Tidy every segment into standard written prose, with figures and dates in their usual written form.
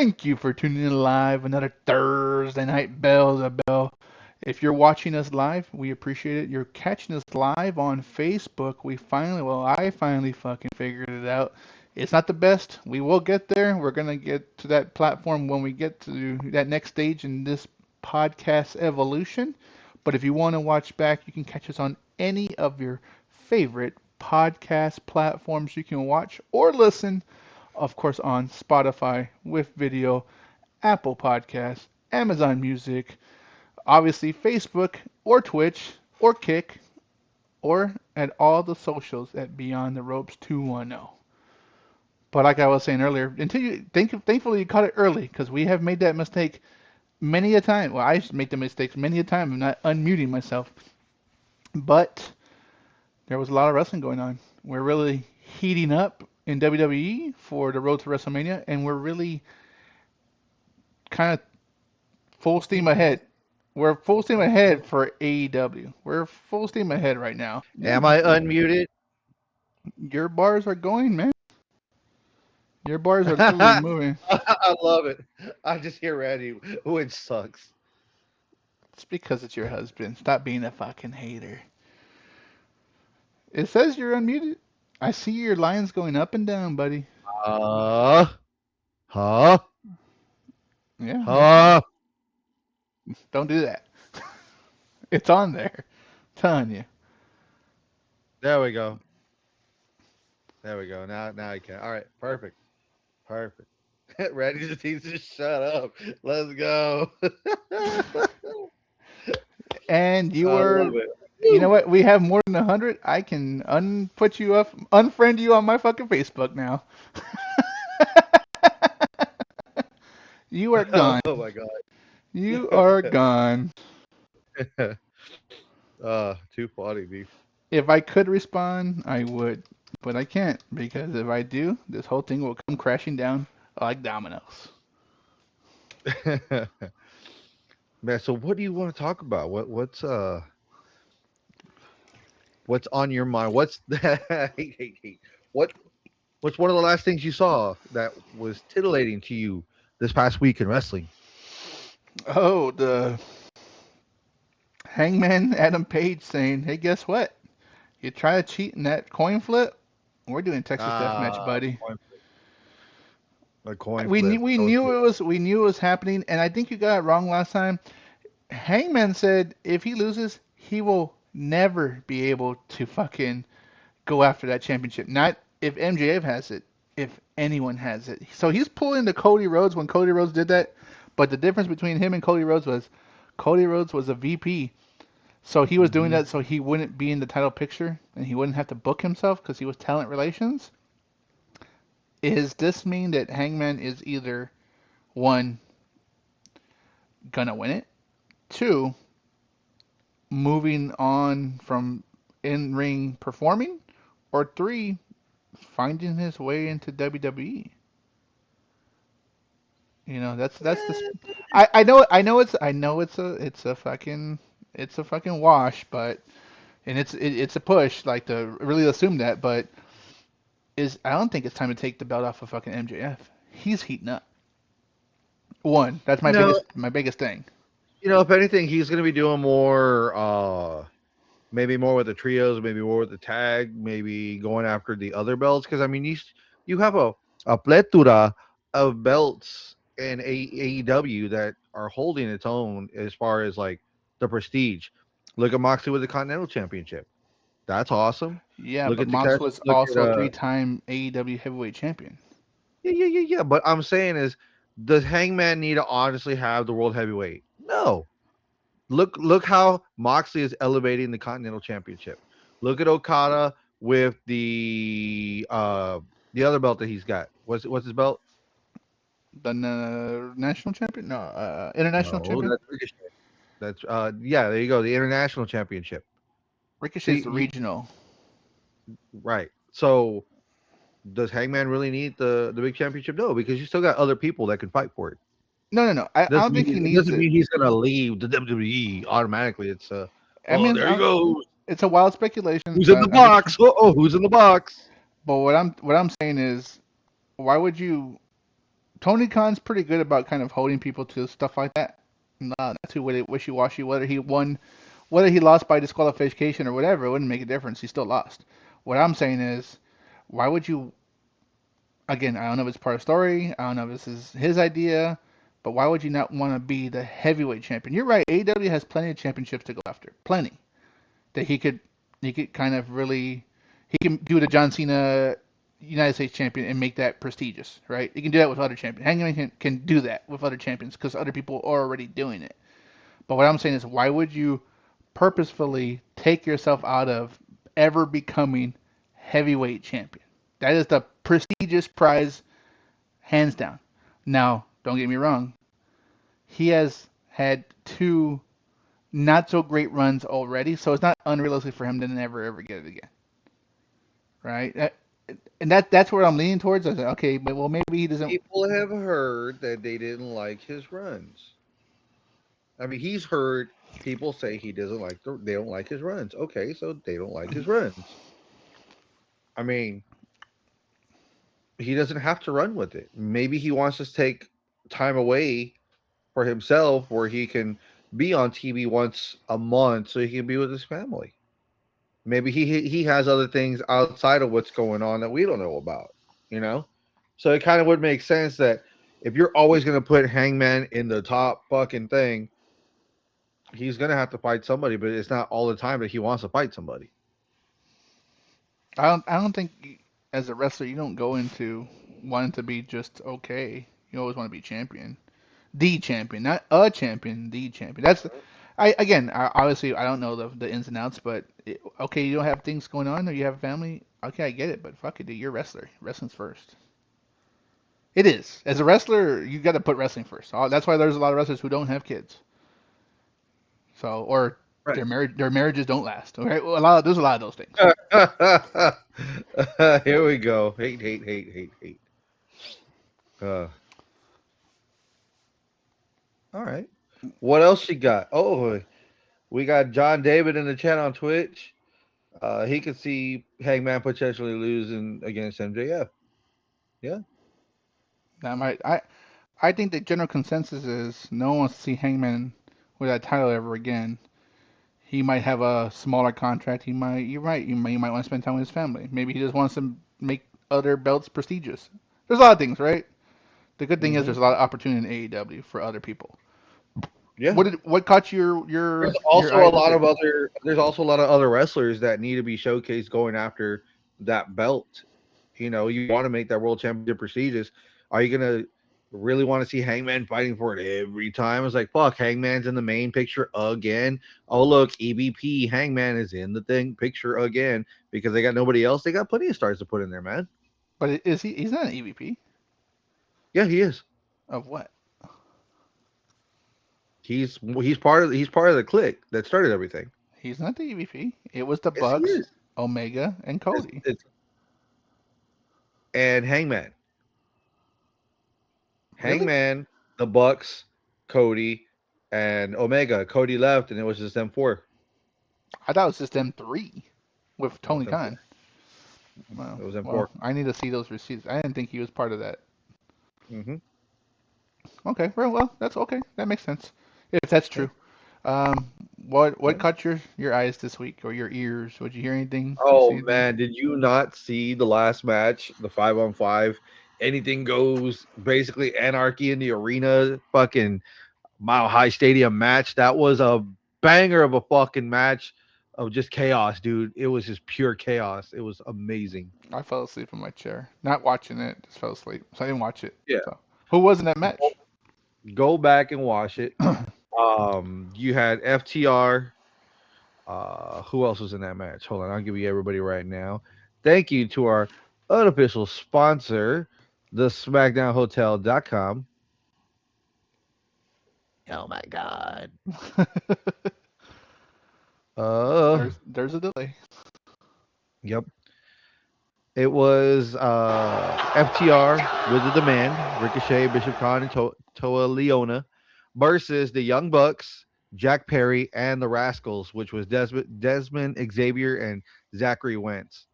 Thank you for tuning in live. Another Thursday night bell to bell. If you're watching us live, we appreciate it. You're catching us live on Facebook. I finally fucking figured it out. It's not the best. We will get there. We're gonna get to that platform when we get to that next stage in this podcast evolution. But if you want to watch back, you can catch us on any of your favorite podcast platforms. You can watch or listen, of course, on Spotify with video, Apple Podcasts, Amazon Music, obviously Facebook or Twitch or Kick, or at all the socials at Beyond the Ropes 210. But like I was saying earlier, thankfully you caught it early because we have made that mistake many a time. Well, I make the mistakes many a time of not unmuting myself. But there was a lot of wrestling going on. We're really heating up in WWE for the road to WrestleMania, and we're really kind of full steam ahead. We're full steam ahead for AEW. We're full steam ahead right now. Am I unmuted? Your bars are going, man. Your bars are literally I moving. love it. I just hear Randy, which sucks. It's because it's your husband. Stop being a fucking hater. It says you're unmuted. I see your lines going up and down, buddy. Uh, huh? Yeah, Huh? don't do that. It's on there. I'm telling you. There we go. There we go. Now I can. All right. Perfect. Perfect. Randy just needs to shut up. Let's go. And you I were, love it. you know Woo. what? We have more than 100. I can unput you up, unfriend you on my fucking Facebook now. You are gone. Oh my god. You are gone. Too funny, beef. If I could respond, I would, but I can't because if I do, this whole thing will come crashing down like dominoes. Man, so what do you want to talk about? What's on your mind? What's what what's one of the last things you saw that was titillating to you this past week in wrestling? Oh, the Hangman Adam Page saying, "Hey, guess what? You try to cheat in that coin flip? We're doing Texas Deathmatch, Ah, buddy." a coin We flip. knew we Don't knew do it was we knew it was happening, and I think you got it wrong last time. Hangman said if he loses, he will never be able to fucking go after that championship. Not if MJF has it, if anyone has it. So he's pulling the Cody Rhodes when Cody Rhodes did that. But the difference between him and Cody Rhodes was a VP. So he was it. doing that so he wouldn't be in the title picture and he wouldn't have to book himself because he was talent relations. Is this mean that Hangman is either one, gonna win it, two, moving on from in ring performing, or three, finding his way into WWE? That's the. I know it's a fucking wash, but and it's a push like to really assume that, but is I don't think it's time to take the belt off of fucking MJF. He's heating up. One, that's my No, biggest thing. if anything, he's going to be doing more. Maybe more with the trios, maybe more with the tag, maybe going after the other belts. Because I mean, you have a plethora of belts in AEW that are holding its own as far as like the prestige. Look at Moxley with the Continental Championship. That's awesome. Yeah, Look but at Mox Takeshi. was Look at also a three-time AEW heavyweight champion. yeah. But I'm saying is, does Hangman need to honestly have the world heavyweight? No. Look how Moxley is elevating the Continental Championship. Look at Okada with the other belt that he's got. What's his belt? The national champion? No, international No, champion. that's Ricochet. That's yeah, there you go, the International Championship. Ricochet's See, the regional. right. So does Hangman really need the big championship? No, because you still got other people that can fight for it. No, no, no. I don't think he It needs doesn't it. mean he's gonna leave the WWE automatically. It's I oh, mean, there you go. it's a wild speculation, Who's in the but I guess. box? Oh, who's in the box? But what I'm saying is, why would you Tony Khan's pretty good about kind of holding people to stuff like that. Not too wishy-washy. Whether he lost by disqualification or whatever, it wouldn't make a difference. He still lost. What I'm saying is, why would you? Again, I don't know if it's part of the story. I don't know if this is his idea, but why would you not want to be the heavyweight champion? You're right. AEW has plenty of championships to go after. Plenty that he could kind of really he can do the John Cena United States champion and make that prestigious, right? He can do that with other champions. Hangman can do that with other champions because other people are already doing it. But what I'm saying is, why would you purposefully take yourself out of ever becoming heavyweight champion? That is the prestigious prize, hands down. Now, don't get me wrong. He has had two not so great runs already, so it's not unrealistic for him to never ever get it again, right? And that's where I'm leaning towards. I was like, okay, but well, maybe he doesn't. People have heard that they didn't like his runs. I mean, he's heard people say he doesn't like they don't like his runs. Okay, so they don't like his runs. I mean, he doesn't have to run with it. Maybe he wants to take time away for himself where he can be on TV once a month so he can be with his family. Maybe he has other things outside of what's going on that we don't know about, you know? So it kind of would make sense that if you're always going to put Hangman in the top fucking thing, he's going to have to fight somebody, but it's not all the time that he wants to fight somebody. I don't think as a wrestler you don't go into wanting to be just okay. You always want to be champion, the champion, not a champion, the champion. That's obviously I don't know the ins and outs, but okay, you don't have things going on or you have a family. Okay, I get it, but fuck it, dude, you're a wrestler. Wrestling's first. It is. As a wrestler, you got to put wrestling first. That's why there's a lot of wrestlers who don't have kids. So, or Right. their marriages don't last. Okay, well, there's a lot of those things. Here we go. Hate, hate, hate, hate, hate. Uh, all right. What else you got? Oh, we got John David in the chat on Twitch. He could see Hangman potentially losing against MJF. Yeah. That might I think the general consensus is no one wants to see Hangman with that title ever again. He might have a smaller contract. You're right. You might want to spend time with his family. Maybe he just wants to make other belts prestigious. There's a lot of things, right? The good thing is Hmm. there's a lot of opportunity in AEW for other people. Yeah. What caught There's your also eye a this lot week? of other. There's also a lot of other wrestlers that need to be showcased going after that belt. You want to make that world championship prestigious. Are you gonna really want to see Hangman fighting for it every time? It's like fuck. Hangman's in the main picture again. Oh look, EVP Hangman is in the thing picture again because they got nobody else. They got plenty of stars to put in there, man. But is he? He's not an EVP Yeah, he is. of what? He's part of the clique that started everything. He's not the EVP. It was the Yes, he Bucks, is. Omega, and Cody. It's and Hangman. Really? Hangman, the Bucks, Cody, and Omega. Cody left, and it was just them four. I thought it was just them three with It was Tony them four. Khan. Well, It was them well, four. I need to see those receipts. I didn't think he was part of that. Mm-hmm. Okay, well, that's okay. That makes sense if that's Yeah. true. Um, what Yeah. caught your eyes this week or your ears? Would you hear anything? You see Oh anything? man, did you not see the last match, the 5-on-5? Anything goes, basically anarchy in the arena, fucking Mile High Stadium match. That was a banger of a fucking match of just chaos, dude. It was just pure chaos. It was amazing. I fell asleep in my chair, not watching it. Just fell asleep, so I didn't watch it. Yeah. So, who was in that Go, match? go back and watch it. You had FTR. Who else was in that match? Hold on, I'll give you everybody right now. Thank you to our unofficial sponsor, the SmackDownHotel.com. Oh my god. Uh, There's a delay. yep. It was FTR with the demand, Ricochet, Bishop Khan, and Toa Leona versus the Young Bucks, Jack Perry, and the Rascals, which was Desmond Xavier and Zachary Wentz.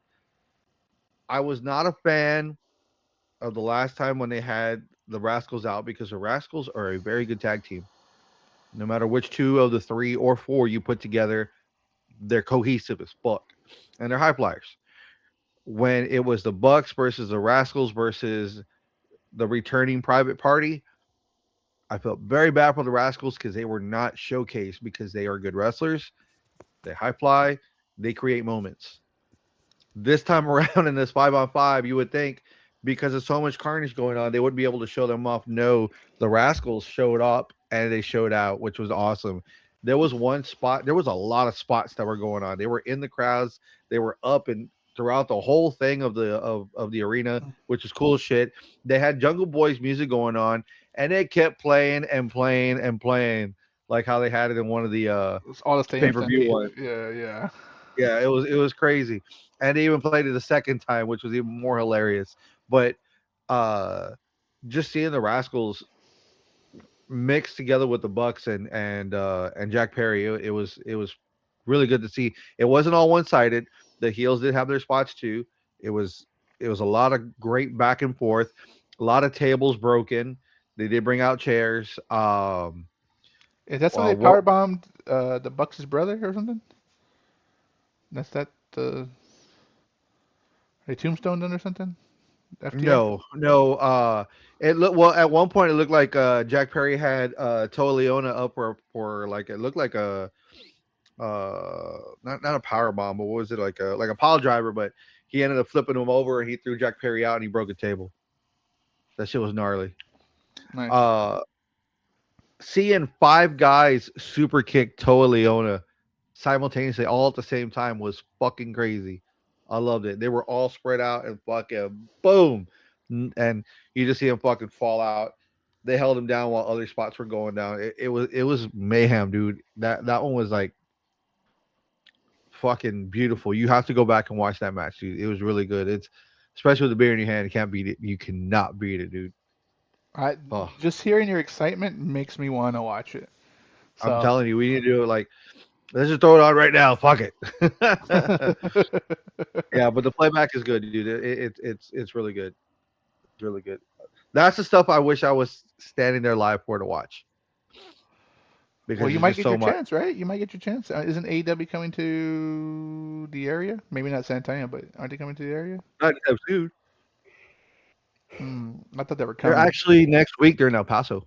I was not a fan of the last time when they had the Rascals out because the Rascals are a very good tag team. No matter which two of the three or four you put together, they're cohesive as fuck, and they're high flyers. When it was the Bucks versus the Rascals versus the returning Private Party, I felt very bad for the Rascals because they were not showcased because they are good wrestlers. They high fly, they create moments. This time around in this 5-on-5, you would think because of so much carnage going on, they wouldn't be able to show them off. No, the Rascals showed up and they showed out, which was awesome. There was one spot, there was a lot of spots that were going on. They were in the crowds, they were up and throughout the whole thing of the arena, which is cool as shit. They had Jungle Boys music going on, and it kept playing and playing and playing, like how they had it in one of the It's all the pay stadium per view stampede. ones. Yeah, yeah. Yeah, it was crazy, and they even played it a second time, which was even more hilarious. But uh, just seeing the Rascals mixed together with the Bucks and Jack Perry, it was really good to see. It wasn't all one sided. The heels did have their spots too. It was it was a lot of great back and forth, a lot of tables broken. They did bring out chairs. Is that something they What? power bombed the Bucks' brother or something? That's that the they tombstoned him or something? FTR? No, no. It looked well at one point. It looked like Jack Perry had Toa Leona up for like it looked like a not a power bomb, but what was it like a pile driver? But he ended up flipping him over and he threw Jack Perry out and he broke a table. That shit was gnarly. Nice. Uh, Seeing five guys super kick Toa Leona simultaneously all at the same time was fucking crazy. I loved it. They were all spread out and fucking boom, and you just see them fucking fall out. They held him down while other spots were going down. It was mayhem, dude. That one was like fucking beautiful. You have to go back and watch that match, dude. It was really good. It's especially with the beer in your hand. You can't beat it. You cannot beat it, dude. I Oh, just hearing your excitement makes me want to watch it. I'm So, telling you, we need to do it. Like, let's just throw it on right now. Fuck it. Yeah, but the playback is good, dude. It's really good. It's really good. That's the stuff I wish I was standing there live for to watch well, because you there's might just get so your much. chance, right? You might get your chance. Isn't AEW coming to the area? Maybe not San Antonio, but aren't they coming to the area? Not dude. I thought they were They're coming. actually next week. They're in El Paso.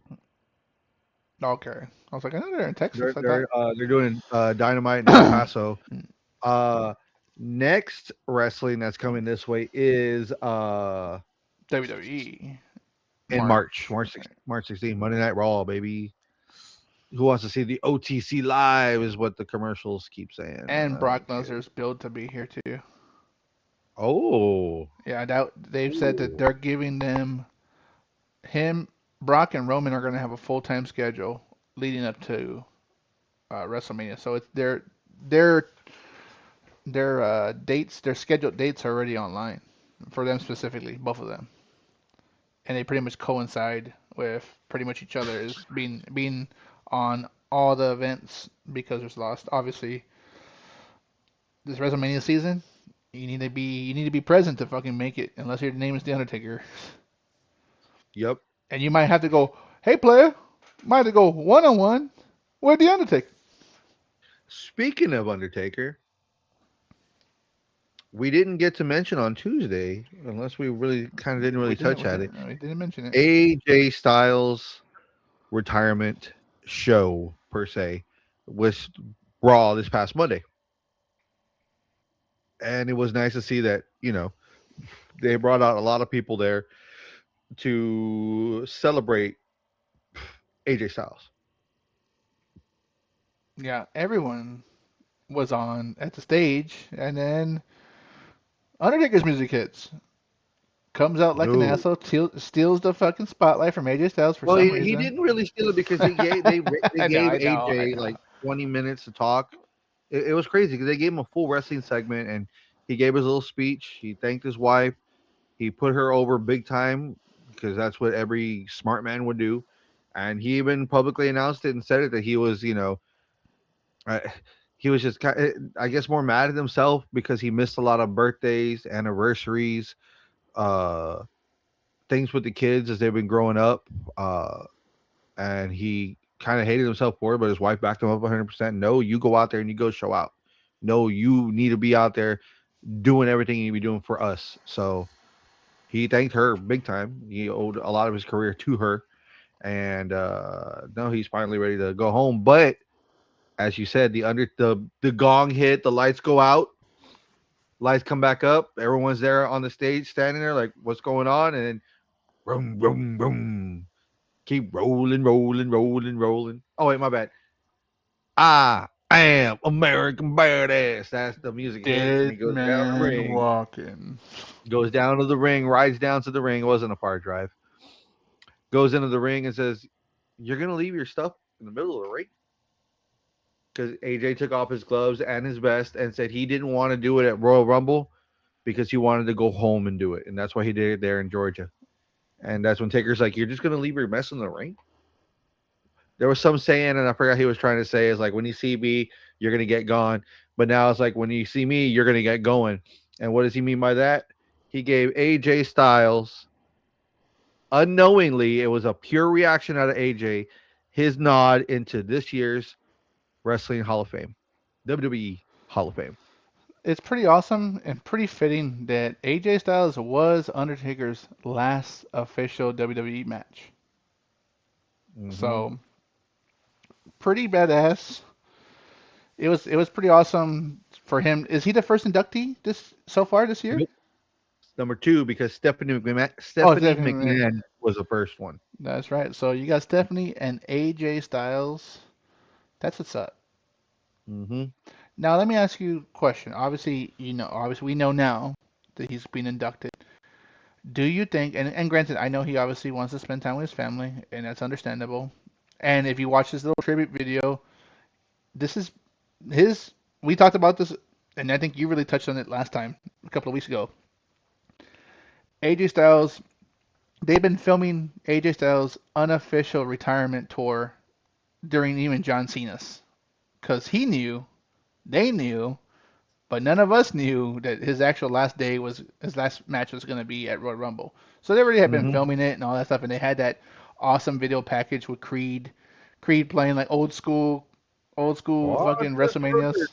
Okay. I was like, I know they're in Texas. They're I they're thought uh, they're doing Dynamite in El Paso. Uh, Next wrestling that's coming this way is WWE in March, March March 16th, Monday Night Raw, baby. Who wants to see the OTC live? Is what the commercials keep saying. and I Brock don't care. Lesnar's billed to be here too. Oh, Yeah, that they've said that ooh, they're giving them him, Brock and Roman are going to have a full time schedule leading up to WrestleMania. So it's their dates, their scheduled dates are already online for them specifically, both of them, and they pretty much coincide with pretty much each other as being on all the events because there's lost. Obviously, this WrestleMania season, you need to be present to fucking make it, unless your name is the Undertaker, yep. and you might have to go, hey player, might have to go 1-on-1 with the Undertaker. Speaking of Undertaker, we didn't get to mention on Tuesday, unless we really kind of didn't We really didn't touch we at it. didn't we didn't mention it. AJ Styles retirement show per se was Raw this past Monday, and it was nice to see that they brought out a lot of people there to celebrate AJ Styles. Yeah, everyone was on at the stage, and then Undertaker's music hits. Comes out like an No, asshole, steals the fucking spotlight from AJ Styles for well, some he reason. didn't really steal it because they I know, gave I know, I AJ know. like 20 minutes to talk. It was crazy because they gave him a full wrestling segment and he gave his little speech. He thanked his wife. He put her over big time because that's what every smart man would do. And he even publicly announced it and said it that he was, uh, he was just, I guess, more mad at himself because he missed a lot of birthdays, anniversaries, uh, things with the kids as they've been growing up, uh, and he kind of hated himself for it, but his wife backed him up 100%. No, you go out there and you go show out. No, you need to be out there doing everything you need to be doing for us. So he thanked her big time. He owed a lot of his career to her, and no, he's finally ready to go home. But as you said, the gong hit, the lights go out, lights come back up, everyone's there on the stage, standing there like, what's going on? And then boom, boom, boom, keep rolling, rolling, rolling, rolling. Oh wait, my bad. I am American Badass. That's the music hits, and he Dead goes down the man ring, walking. goes down to the ring, rides down to the ring. It wasn't a far drive. Goes into the ring and says, "You're gonna leave your stuff in the middle of the ring." Because AJ took off his gloves and his vest and said he didn't want to do it at Royal Rumble because he wanted to go home and do it, and that's why he did it there in Georgia. And that's when Taker's like, "You're just gonna leave your mess in the ring." There was some saying, and I forgot he was trying to say is like, "When you see me, you're gonna get gone," but now it's like, "When you see me, you're gonna get going." And what does he mean by that? He gave AJ Styles unknowingly, it was a pure reaction out of AJ, his nod into this year's Wrestling Hall of Fame, WWE Hall of Fame. It's pretty awesome and pretty fitting that AJ Styles was Undertaker's last official WWE match. Mm-hmm. So pretty badass. It was pretty awesome for him. Is he the first inductee this so far this year? Nope. Number two, because Oh, Stephanie Stephanie. McMahon was the first one. That's right. So you got Stephanie and AJ Styles. That's what's up. Mm-hmm. Now let me ask you a question. Obviously we know now that he's been inducted. Do you think, and granted, I know he obviously wants to spend time with his family, and that's understandable. And if you watch this little tribute video, this is his. We talked about this, and I think you really touched on it last time, a couple of weeks ago. AJ Styles, they've been filming AJ Styles' unofficial retirement tour during even John Cena's, because he knew, they knew, but none of us knew that his last match was going to be at Royal Rumble. So they already had been Mm-hmm. filming it and all that stuff, and they had that awesome video package with Creed playing like old school Oh, I fucking just heard WrestleManias.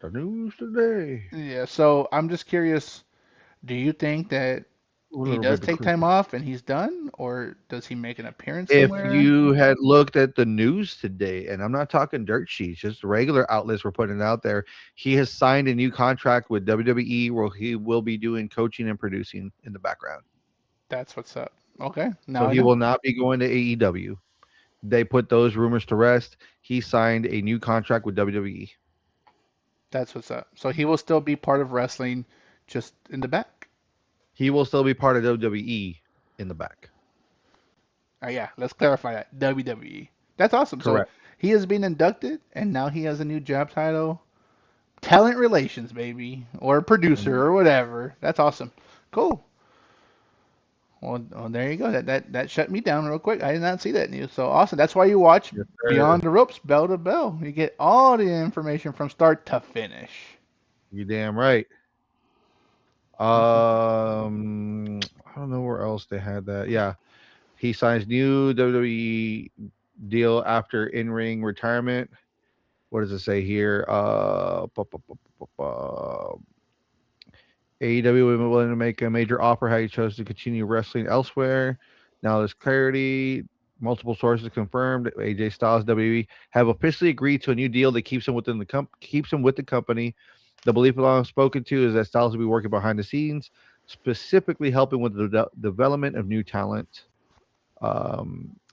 the news today. Yeah, so I'm just curious, do you think that A he little does bit of take creep. time off and he's done, or does he make an appearance If somewhere? you had looked at the news today, and I'm not talking dirt sheets, just regular outlets were putting it out there, he has signed a new contract with WWE where he will be doing coaching and producing in the background. That's what's up. Okay, So now I he know. will not be going to AEW. They put those rumors to rest. He signed a new contract with WWE. That's what's up. So he will still be part of wrestling, just in the back. He will still be part of WWE in the back. Yeah, let's clarify that. WWE. That's awesome. So Correct. he has been inducted, and now he has a new job title, talent relations, baby, or producer Mhm. or whatever. That's awesome. Cool. Well, there you go. That shut me down real quick. I did not see that news. So awesome. That's why you watch Yes, Beyond sir. the Ropes, bell to bell. You get all the information from start to finish. You damn right. I don't know where else they had that. Yeah, he signs new WWE deal after in-ring retirement. What does it say here? AEW would be willing to make a major offer had he chose to continue wrestling elsewhere. Now there's clarity. Multiple sources confirmed that AJ Styles WWE have officially agreed to a new deal that keeps him keeps him with the company. The belief along spoken to is that Styles will be working behind the scenes, specifically helping with the development of new talent.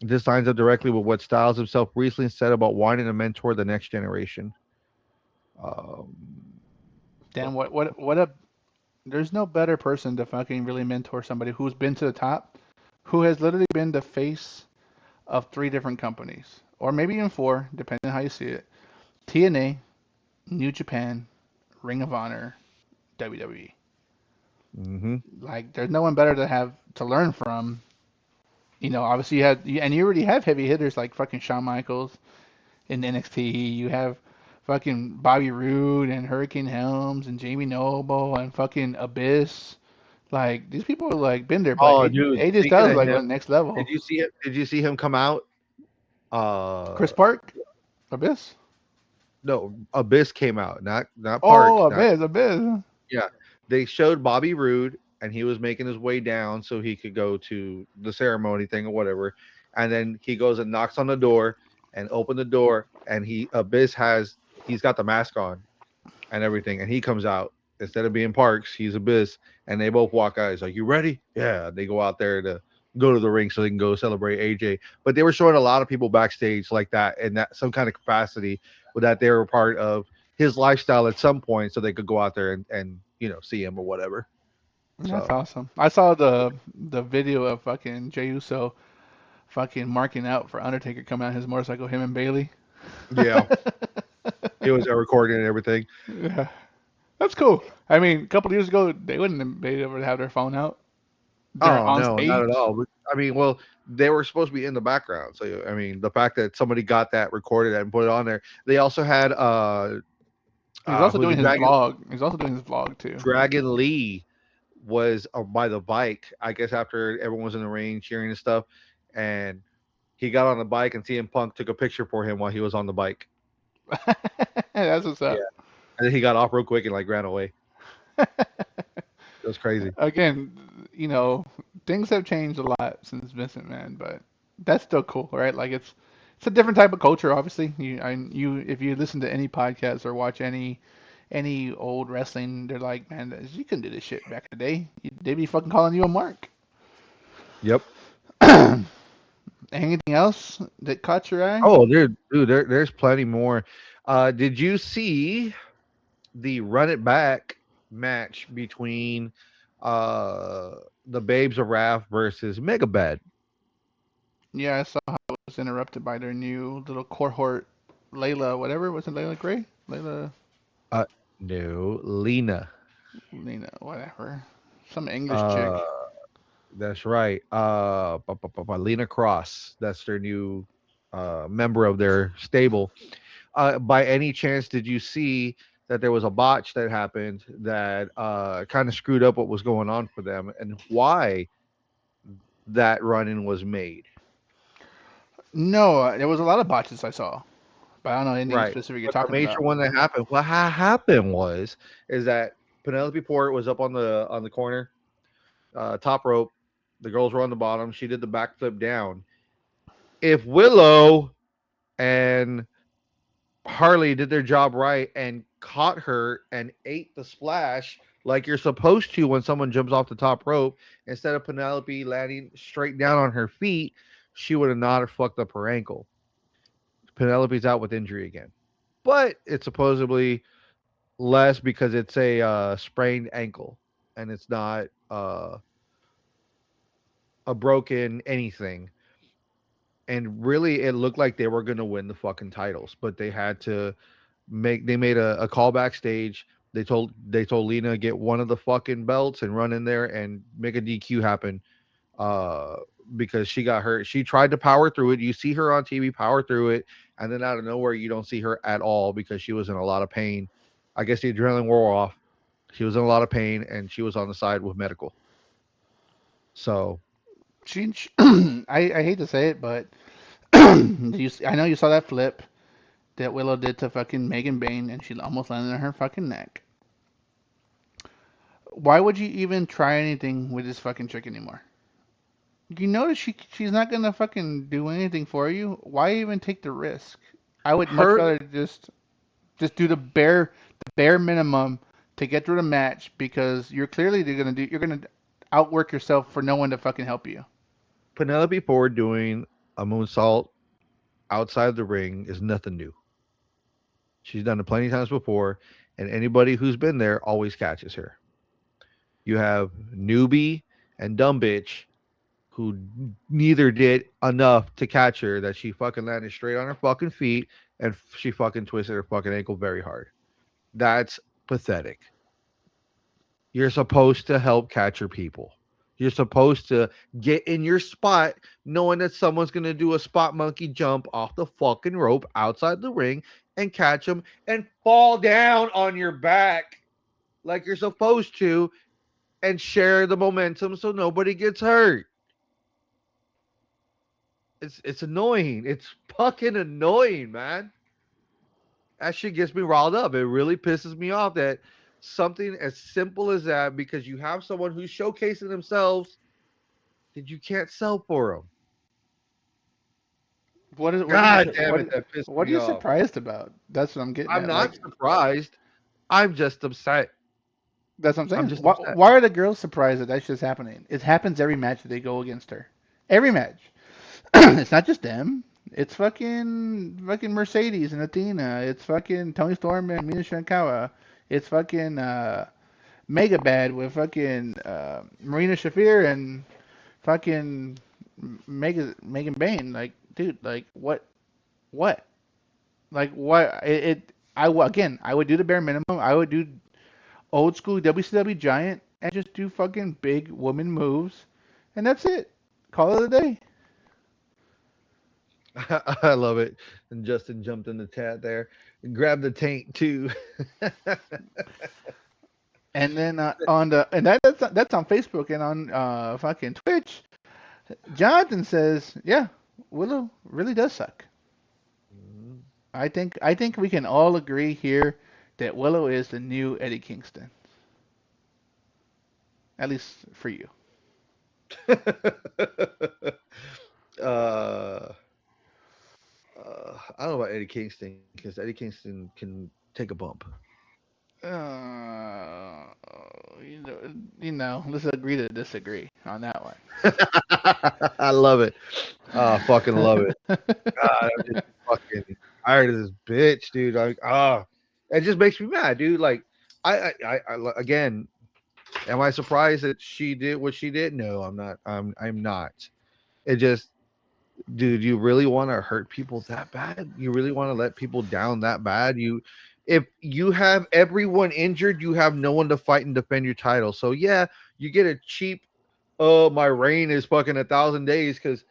This lines up directly with what Styles himself recently said about wanting to mentor the next generation. Um, Damn, what a. There's no better person to fucking really mentor somebody who's been to the top, who has literally been the face of three different companies, or maybe even four, depending on how you see it. TNA, New Japan, Ring of Honor, WWE. mhm. Like, there's no one better to have to learn from. Obviously and you already have heavy hitters like fucking Shawn Michaels in NXT. You have fucking Bobby Roode and Hurricane Helms and Jamie Noble and fucking Abyss. Like these people are like been there, but Oh, dude. AJ Speaking Styles is of like him, on the next level. did you see it? Did you see him come out? Uh, Chris Park, Abyss. no, Abyss came out, not Park, Oh, not Abyss, Abyss. yeah. They showed Bobby Roode, and he was making his way down so he could go to the ceremony thing or whatever. And then he goes and knocks on the door and open the door, and he's got the mask on and everything, and he comes out instead of being Parks, he's Abyss, and they both walk out. He's like, "You ready?" Yeah. They go out there to go to the ring so they can go celebrate AJ. But they were showing a lot of people backstage like that in that some kind of capacity, with that they were part of his lifestyle at some point, so they could go out there and see him or whatever. That's So awesome. I saw the video of fucking Jey Uso fucking marking out for Undertaker coming out his motorcycle, him and Bailey. yeah, he was there recording and everything. Yeah, that's cool. I mean, a couple of years ago, they wouldn't have been able to have their phone out during Oh on no, not at stage. all. But, I mean, well, they were supposed to be in the background. So I mean, the fact that somebody got that recorded and put it on there. They also had He's also who's the doing his Dragon vlog. He's also doing his vlog too. Dragon Lee was by the bike. I guess after everyone was in the ring cheering and stuff, and he got on the bike and CM Punk took a picture for him while he was on the bike. That's what's Yeah, up. and then he got off real quick and like ran away. It was crazy. Again, things have changed a lot since Vincent, man, but that's still cool, right? Like it's a different type of culture, obviously. If you listen to any podcast or watch any old wrestling, they're like, man, you couldn't do this shit back in the day. They'd be fucking calling you a mark. Yep. Anything else that caught your eye? Oh, there's plenty more. Did you see the Run It Back match between uh the Babes of Wrath versus Megabed? Yeah, I saw how it was interrupted by their new little cohort, Layla, whatever. Was it Layla Gray? Layla, Uh, no, Lena. Lena, whatever. Some English Uh, chick. that's right. Lena Cross. That's their new member of their stable. By any chance, did you see that there was a botch that happened that kind of screwed up what was going on for them and why that run-in was made? No, there was a lot of botches I saw, but I don't know anything Right. specific you're But the talking major about. one that happened, what happened was, is that Penelope Port was up on the corner, top rope. The girls were on the bottom. She did the backflip down. If Willow and Harley did their job right and caught her and ate the splash like you're supposed to when someone jumps off the top rope, instead of Penelope landing straight down on her feet, she would have not fucked up her ankle. Penelope's out with injury again. But it's supposedly less because it's a sprained ankle and it's not a broken anything. And really, it looked like they were going to win the fucking titles, but they made a call backstage. They told Lena get one of the fucking belts and run in there and make a DQ happen. Uh, because she got hurt. She tried to power through it. You see her on TV power through it, and then out of nowhere you don't see her at all because she was in a lot of pain. I guess the adrenaline wore off. She was in a lot of pain and she was on the side with medical. So I hate to say it, but I know you saw that flip that Willow did to fucking Megan Bain, and she almost landed on her fucking neck. Why would you even try anything with this fucking chick anymore? You notice she's not gonna fucking do anything for you. Why even take the risk? I would much her rather just do the bare minimum to get through the match because you're gonna outwork yourself for no one to fucking help you. Penelope Ford doing a moonsault outside the ring is nothing new. She's done it plenty of times before, and anybody who's been there always catches her. You have newbie and dumb bitch who neither did enough to catch her that she fucking landed straight on her fucking feet and she fucking twisted her fucking ankle very hard. That's pathetic. You're supposed to help catcher people. You're supposed to get in your spot knowing that someone's going to do a spot monkey jump off the fucking rope outside the ring and catch them and fall down on your back like you're supposed to and share the momentum so nobody gets hurt. It's annoying. It's fucking annoying, man. That shit gets me riled up. It really pisses me off that something as simple as that, because you have someone who's showcasing themselves, that you can't sell for them. What are you God damn it, that pissed what are me you off. surprised about? That's what I'm getting I'm at. not Like surprised. I'm just upset. that's what I'm I'm saying. just upset. Why are the girls surprised that shit's happening? It happens every match that they go against her. Every match. It's not just them. It's fucking Mercedes and Athena. It's fucking Tony Storm and Mina Shankawa. It's fucking Mega Bad with fucking Marina Shafir and fucking Megan Bain. Like, dude, like what? Like what? Again, I would do the bare minimum. I would do old school WCW Giant and just do fucking big woman moves, and that's it. Call it a day. I love it. And Justin jumped in the chat there and grabbed the taint too. And then on the and that's on Facebook and on fucking Twitch. Jonathan says, yeah, Willow really does suck. Mhm. I think we can all agree here that Willow is the new Eddie Kingston, at least for you. uh, I don't know about Eddie Kingston, because Eddie Kingston can take a bump. Uh, you know, let's agree to disagree on that I love it. I fucking love it. one. God, I'm just fucking tired of this bitch, dude. Like, it just makes me mad, dude. Like, again, am I surprised that she did what she did? No, I'm not. I'm not. It just, dude, you really want to hurt people that bad? You really want to let people down that bad? If you have everyone injured, you have no one to fight and defend your title. So yeah, you get a cheap, oh, my reign is fucking 1,000 days because,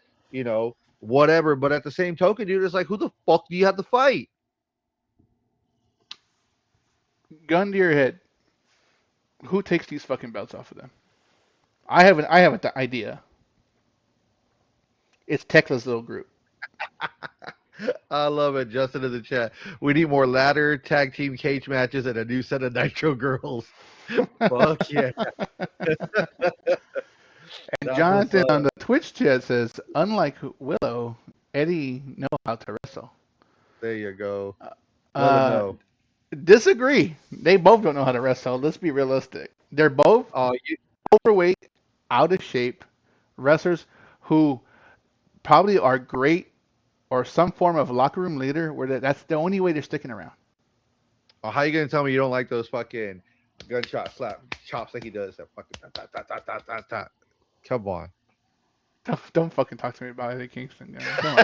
whatever. But at the same token, dude, it's like, who the fuck do you have to fight? Gun to your head. Who takes these fucking belts off of them? I have an idea. It's Tekla's little group. I love it. Justin in the chat. We need more ladder tag team cage matches and a new set of Nitro girls. Fuck yeah. And That's what's Jonathan on up. the Twitch chat says, unlike Willow, Eddie know how to wrestle. There you go. Let them Uh, know. Disagree. They both don't know how to wrestle. Let's be realistic. They're both Oh, overweight, out of shape wrestlers who probably are great or some form of locker room leader where that's the only way they're sticking around. how you gonna tell me you don't like those fucking gunshot slap chops like he does? That fucking ta ta ta ta ta ta ta. Come on. Don't fucking talk to me about Eddie Kingston, guys. Come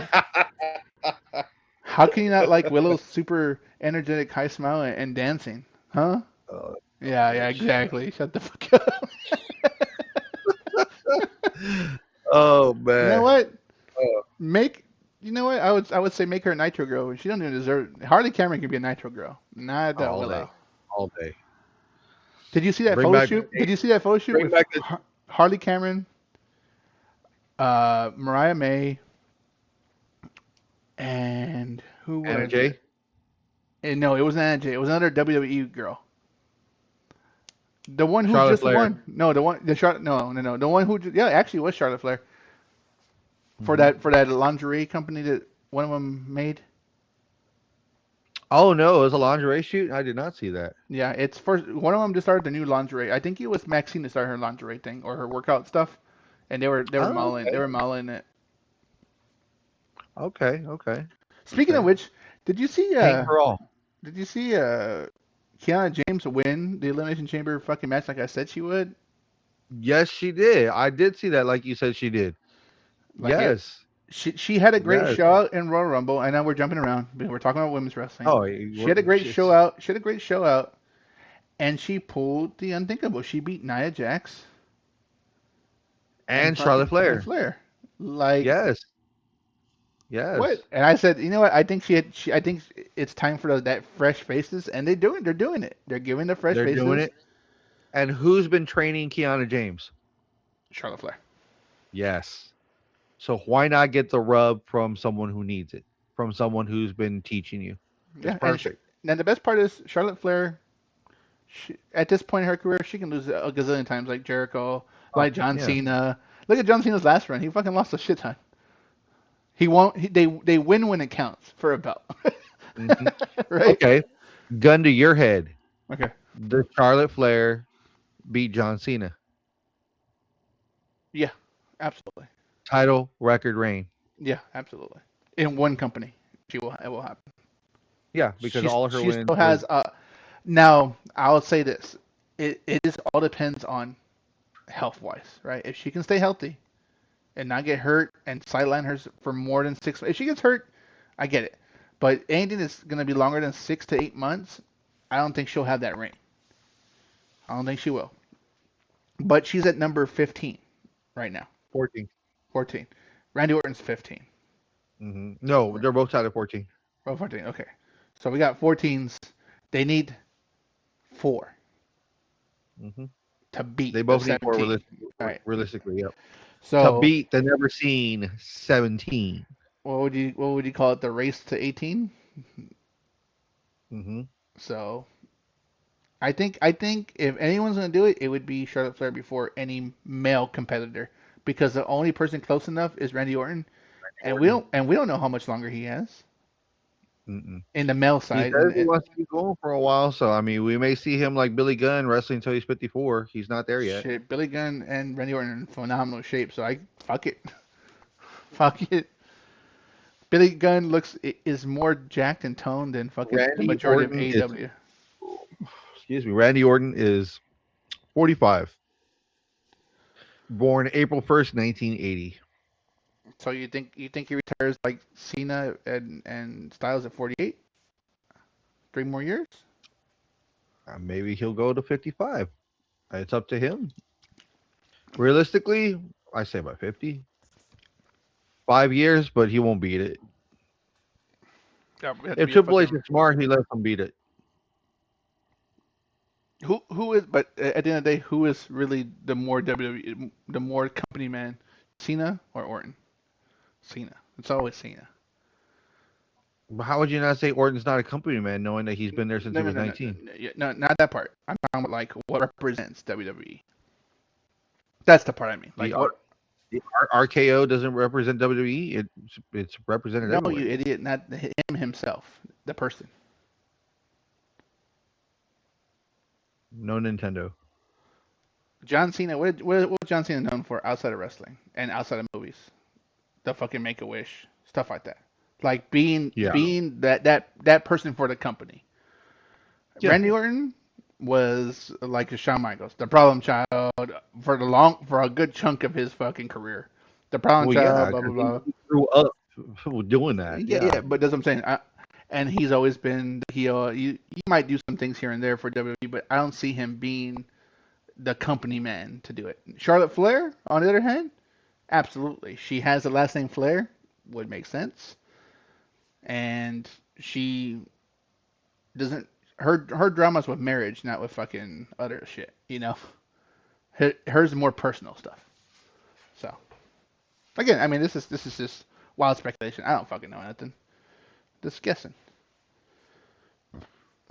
on. How can you not like Willow's super energetic high smile and dancing? Huh? Oh, Yeah, bitch. exactly. Shut the fuck up. Oh You know man. what? Oh, Make you know what? I would say make her a Nitro girl. She don't even deserve. Harley Cameron can be a Nitro girl, not all day, Willow. all day. Did you see that Bring photo back the shoot? Did you see that photo shoot bring with back the Harley Cameron, Mariah May, and who was it? energy. And no, it wasn't Anna Jay. It was another WWE girl. The one who Charlotte just Flair. won. No, the Charlotte. No. The one who yeah, actually was Charlotte Flair for Hmm. that lingerie company that one of them made. Oh no, it was a lingerie shoot. I did not see that. Yeah, it's first. One of them just started the new lingerie. I think it was Maxine that started her lingerie thing or her workout stuff, and they were Oh, modeling they okay, were modeling it. okay, okay, Speaking of okay. which, did you see Paint for all. Kiana James win the Elimination Chamber fucking match like I said she would? Yes, she did. I did see that, like you said she did. Like it. Yes, She had a great yes. show out in Royal Rumble. I know we're jumping around, but we're talking about women's wrestling. Oh, She had a great show just out. She had a great show out, and she pulled the unthinkable. She beat Nia Jax and and fucking Charlotte and Flair. Flair. Like Yes, yes. what? And I said, you know what? I think I think it's time for that fresh faces, and they're doing it. They're giving the fresh They're doing faces it. And who's been training Kiana James? Charlotte Flair. Yes. So why not get the rub from someone who needs it, from someone who's been teaching you? It's Yeah, perfect. and the best part is Charlotte Flair. At this point in her career, she can lose a gazillion times, like Jericho, Oh, like John yeah. Cena. Look at John Cena's last run; he fucking lost a shit ton. He won't. They win when it counts for a belt, Hmm. right? Okay. Gun to your head. Okay. Does Charlotte Flair beat John Cena? Yeah, absolutely. Title, record, reign. Yeah, absolutely. In one company, she will. It will happen. Yeah, because all of her She wins still were. has. Now I'll say this: it just all depends on health wise, right? If she can stay healthy and not get hurt and sideline her for more than 6 months, if she gets hurt, I get it. But anything that's going to be longer than 6 to 8 months, I don't think she'll have that ring. I don't think she will. But she's at number 15 right now. 14. 14. Randy Orton's 15. No, they're both tied at 14. Oh, 14. Okay. So we got 14s. They need four Hmm. to beat They the both need more 17. All right. realistically. Yep. To So beat the never seen 17. what would you call it? The race to 18. Hmm. So I think if anyone's gonna do it, it would be Charlotte Flair before any male competitor because the only person close enough is Randy Orton, and we Orton. don't know how much longer he has Mm-mm. in the male He side. says he wants to keep going for a while, so I mean, we may see him like Billy Gunn wrestling until he's 54. He's not there yet. Shit, Billy Gunn and Randy Orton are in phenomenal shape, so I fuck it, fuck it. Billy Gunn is more jacked and toned than fucking the Randy majority of Orton is, AEW. excuse me, Randy Orton is 45, born April 1st, 1980. So you think he retires like Cena and Styles at 48? 3 more years? Maybe he'll go to 55. It's up to him. Realistically, I say about 50. 5 years, but he won't beat it. Yeah, we have to If be a Triple H fucking is smart, he lets him beat it. who is. But at the end of the day, who is really the more WWE, the more company man, Cena or Orton? Cena. It's always Cena. But how would you not say Orton's not a company man, knowing that he's been there since No, he no, was no, no, no, 19? no, no, not that part. I'm talking about like what represents WWE. That's the part I mean. The Like what? The RKO doesn't represent WWE. It's represented No, you everywhere. idiot. Not him himself, the person. No Nintendo. John Cena. What was John Cena known for outside of wrestling and outside of movies? The fucking Make a Wish stuff like that. Like being Yeah. being that person for the company. Yeah. Randy Orton was like a Shawn Michaels, the problem child for a good chunk of his fucking career. The problem Well, yeah, child, blah blah because blah. he grew up doing that. Yeah, Yeah. yeah, but that's what I'm saying. And he's always been the heel. You might do some things here and there for WWE, but I don't see him being the company man to do it. Charlotte Flair, on the other hand, absolutely. She has the last name Flair, would make sense, and she doesn't. Her dramas with marriage, not with fucking other shit. Hers more personal stuff. So again, I mean, this is just wild speculation. I don't fucking know nothing. Just guessing.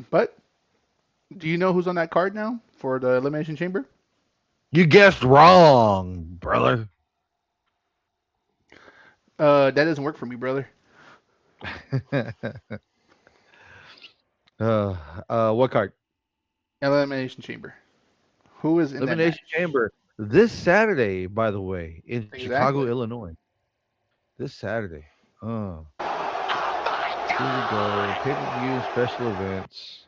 But do you know who's on that card now for the Elimination Chamber? You guessed wrong, brother. That doesn't work for me, brother. uh, what card? Elimination Chamber. Who is in that Elimination match? Chamber. This Saturday, by the way, in Chicago, Exactly. Illinois. This Saturday. Here we go. Pay per view and special events.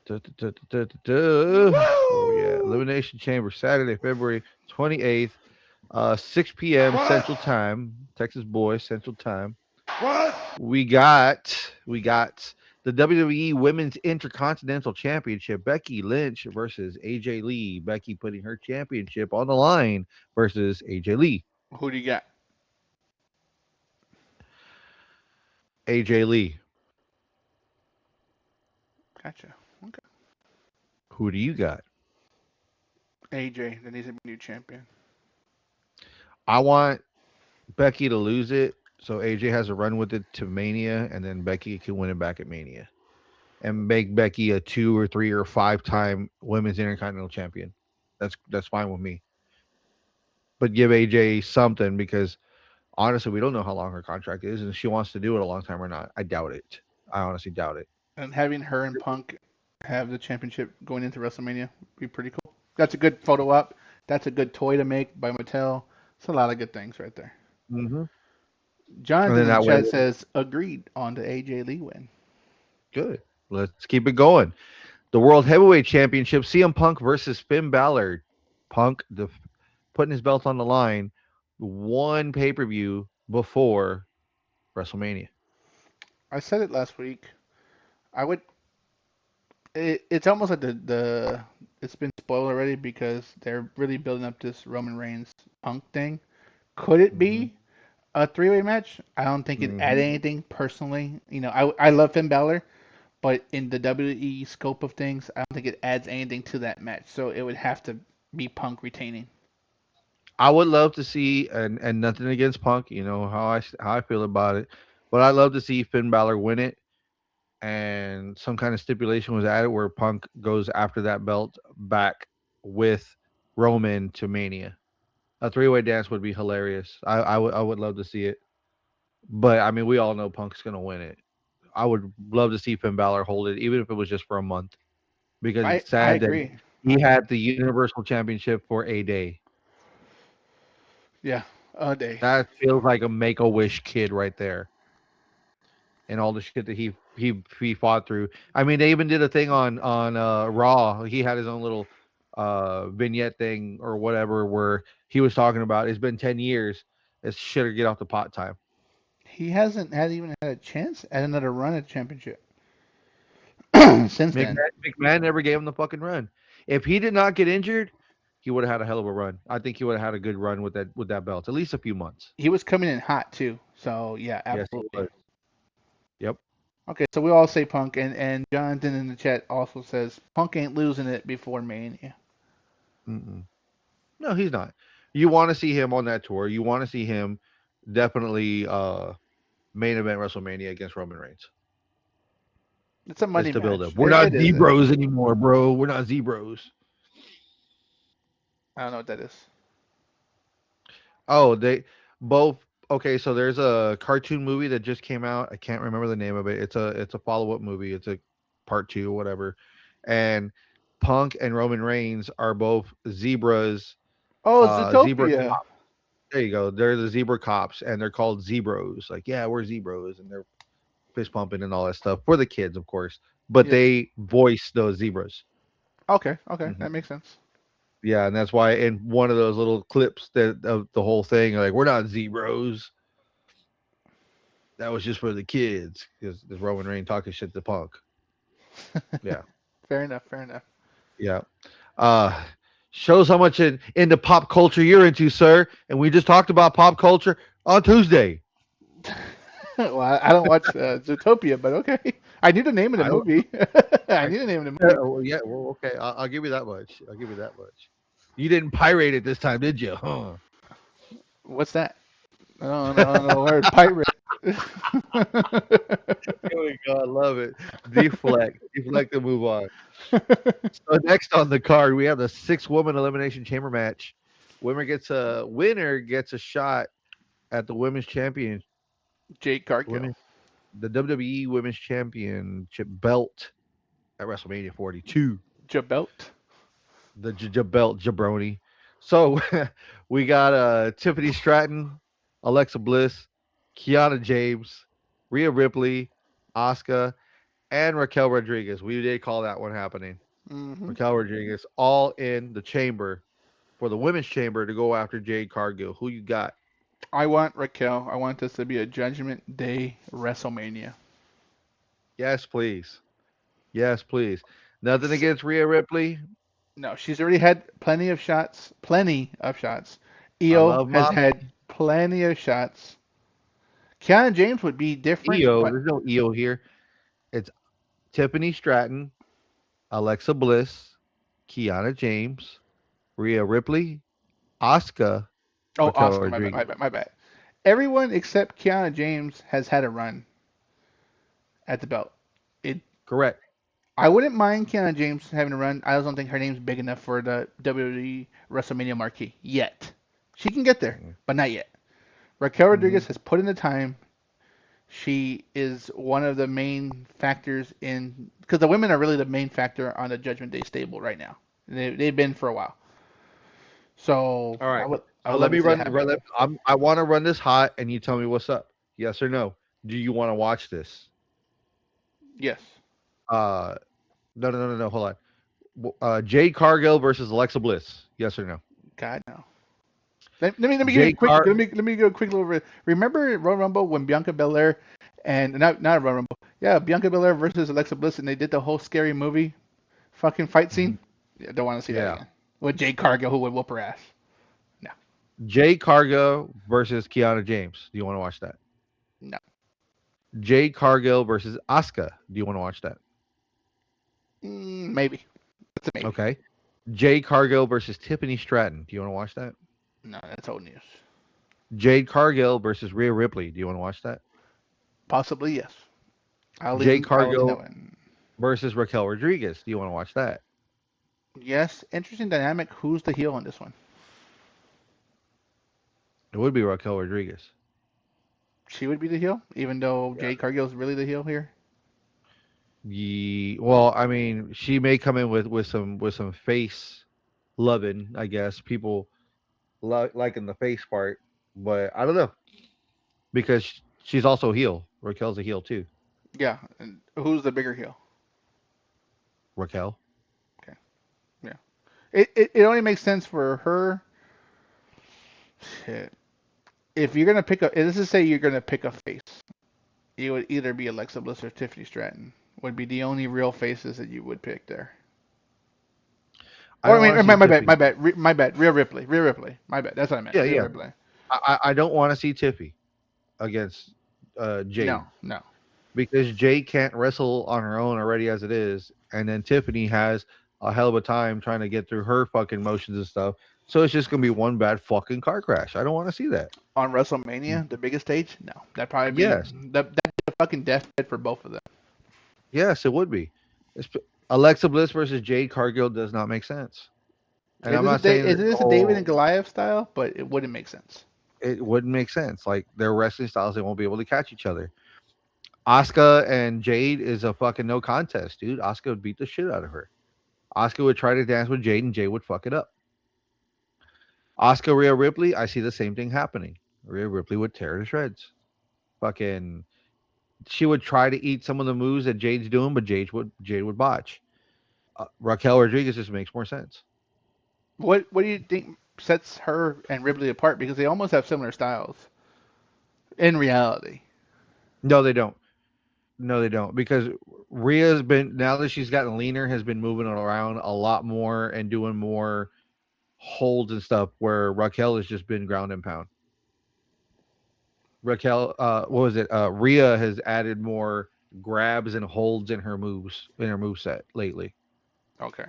Oh yeah, Woo! Elimination Chamber Saturday, February 28th, 6 p.m. What? Central Time, Texas boy Central Time. What? We got the WWE Women's Intercontinental Championship, Becky Lynch versus AJ Lee. Becky putting her championship on the line versus AJ Lee. Who do you got? AJ Lee. Gotcha. Okay. Who do you got? AJ, that needs to be new champion. I want Becky to lose it, so AJ has a run with it to Mania, and then Becky can win it back at Mania, and make Becky a 2 or 3 or 5 time women's intercontinental champion. That's fine with me. But give AJ something because honestly, we don't know how long her contract is, and if she wants to do it a long time or not. I doubt it. I honestly doubt it. And having her and Punk have the championship going into WrestleMania would be pretty cool. That's a good photo op. That's a good toy to make by Mattel. It's a lot of good things right there. Hmm. And Jonathan then in the that way, chat says agreed on the AJ Lee win. good. Let's keep it going. The World Heavyweight Championship: CM Punk versus Finn Balor. Punk putting his belt on the line, one pay per view before WrestleMania. I said it last week. I would. It's almost like the it's been spoiled already because they're really building up this Roman Reigns Punk thing. Could it Hmm. be a three-way match? I don't think it add Hmm. anything personally. I love Finn Balor, but in the WWE scope of things, I don't think it adds anything to that match. So it would have to be Punk retaining. I would love to see, and nothing against Punk, you know how I feel about it, but I'd love to see Finn Balor win it, and some kind of stipulation was added where Punk goes after that belt back with Roman to Mania. A three-way dance would be hilarious. I would love to see it, but I mean we all know Punk's gonna win it. I would love to see Finn Balor hold it, even if it was just for a month, because I it's I sad that agree. he had the Universal Championship for a day. Yeah, a day. That feels like a Make a Wish kid right there, and all the shit that he fought through. I mean, they even did a thing on Raw. He had his own little vignette thing or whatever where he was talking about it's been 10 years. It's shit or get off the pot time. He hasn't had even had a chance at another run at the championship since then. McMahon never gave him the fucking run. If he did not get injured, he would have had a hell of a run. I think he would have had a good run with that belt, at least a few months. He was coming in hot too. So yeah, Yes, he absolutely. was. Yep. Okay, so we all say Punk, and Jonathan in the chat also says Punk ain't losing it before Mania. Mm-mm. No, he's not. You want to see him on that tour. You want to see him definitely main event WrestleMania against Roman Reigns. It's a It's money to build up. match. We're not It is. Zebros anymore, bro. We're not Zebros. I don't know what that is. Oh, they both. Okay, so there's a cartoon movie that just came out. I can't remember the name of it. It's a follow up movie. It's a part two, or whatever. And Punk and Roman Reigns are both zebras. Oh, Zebra. Zootopia. There you go. They're the zebra cops, and they're called Zebros. Like, yeah, we're Zebros, and they're fist pumping and all that stuff for the kids, of course. But Yeah. they voice those zebras. Okay. Okay. Mhm. That makes sense. Yeah, and that's why in one of those little clips that of the whole thing, like we're not Zebros. That was just for the kids because Roman Reigns talking shit to Punk. Yeah, Fair enough. Fair enough. yeah. Uh Shows how much into pop culture you're into, sir. And we just talked about pop culture on Tuesday. Well, I don't watch Zootopia, but okay. I knew the name of the I don't. movie. I I, knew the name of the movie. well, yeah. Well, okay. I'll give you that much. I'll give you that much. You didn't pirate it this time, did you? Huh? What's that? I don't know the word. Pirate. Here we go. I love it. Deflect. Deflect and move on. So next on the card, we have the six-woman elimination chamber match. Winner gets a shot at the women's champion, Jake Cargill. women, the WWE Women's Championship belt at WrestleMania 42. Jabelt. The belt jabroni. So we got Tiffany Stratton, Alexa Bliss, Kiana James, Rhea Ripley, Asuka, and Raquel Rodriguez. We did call that one happening. Hmm. Raquel Rodriguez all in the chamber for the women's chamber to go after Jade Cargill. Who you got? I want Raquel. I want this to be a Judgment Day WrestleMania. Yes, please. Yes, please. Nothing against Rhea Ripley. No, she's already had plenty of shots. Plenty of shots. I Io love has my had plenty of shots. Kiana James would be different, EO. but There's no EO here. It's Tiffany Stratton, Alexa Bliss. Kiana James, Rhea Ripley, Asuka, Oh, Raquel Oscar, my bad, Rodriguez. my bad, my bad. Everyone except Kiana James has had a run at the belt. It. Correct. I wouldn't mind Kiana James having a run. I just don't think her name's big enough for the WWE WrestleMania marquee yet. She can get there, but not yet. Raquel Mm-hmm. Rodriguez has put in the time. She is one of the main factors in because the women are really the main factor on the Judgment Day stable right now. They've been for a while. So All right. I So would let love to me see that run. happen. I want to run this hot, and you tell me what's up. Yes or no? Do you want to watch this? Yes. Uh, no. Hold on. Jade Cargill versus Alexa Bliss. Yes or no? God no. Let me give you a Jade quick Car. let me give you a quick little remember Royal Rumble when Bianca Belair and not Royal Rumble, yeah, Bianca Belair versus Alexa Bliss and they did the whole scary movie fucking fight scene. Mhm. Yeah, don't want to see that Yeah. again with Jade Cargill who would whoop her ass. No, Jade Cargill versus Kiana James. Do you want to watch that? no. Jade Cargill versus Asuka. Do you want to watch that? Maybe that's a maybe. Okay. Jade Cargill versus Tiffany Stratton. Do you want to watch that? No, that's old news. Jade Cargill versus Rhea Ripley. Do you want to watch that? Possibly yes. Jade I'll lean that Cargill one. versus Raquel Rodriguez. Do you want to watch that? Yes, interesting dynamic. Who's the heel in this one? It would be Raquel Rodriguez. She would be the heel, even though Yeah. Jade Cargill is really the heel here. Well, I mean, she may come in with some face loving, I guess. People liking the face part, but I don't know because she's also a heel. Raquel's a heel too. Yeah, and who's the bigger heel? Raquel. Okay, yeah. It only makes sense for her. Shit. If you're gonna pick a, let's just say you're gonna pick a face, it would either be Alexa Bliss or Tiffany Stratton. Would be the only real faces that you would pick there. I Or don't I want to mean, see my Tiffy. bad, my bad. Rhea Ripley, Rhea Ripley. My bad. That's what I meant. Yeah, Rhea yeah. Ripley. I don't want to see Tiffy against Jade No, no. because Jade can't wrestle on her own already as it is, and then Tiffany has a hell of a time trying to get through her fucking motions and stuff. So it's just gonna be one bad fucking car crash. I don't want to see that. On WrestleMania, the biggest stage, no. That'd probably be Yes, that'd be a fucking deathbed for both of them. yes, it would be. It's, Alexa Bliss versus Jade Cargill does not make sense. And I'm not saying Is that, this a David and oh, Goliath style? But it wouldn't make sense. it wouldn't make sense. Like their wrestling styles, they won't be able to catch each other. Asuka and Jade is a fucking no contest, dude. Asuka would beat the shit out of her. Asuka would try to dance with Jade, and Jade would fuck it up. Asuka Rhea Ripley, I see the same thing happening. Rhea Ripley would tear her to shreds. Fucking, she would try to eat some of the moves that Jade's doing, but Jade would botch. Raquel Rodriguez just makes more sense. What do you think sets her and Ripley apart? Because they almost have similar styles in reality. No, they don't. No, they don't. Because Rhea's been now that she's gotten leaner, has been moving around a lot more and doing more holds and stuff. Where Raquel has just been ground and pound. Raquel, what was it? Rhea has added more grabs and holds in her move set lately. Okay.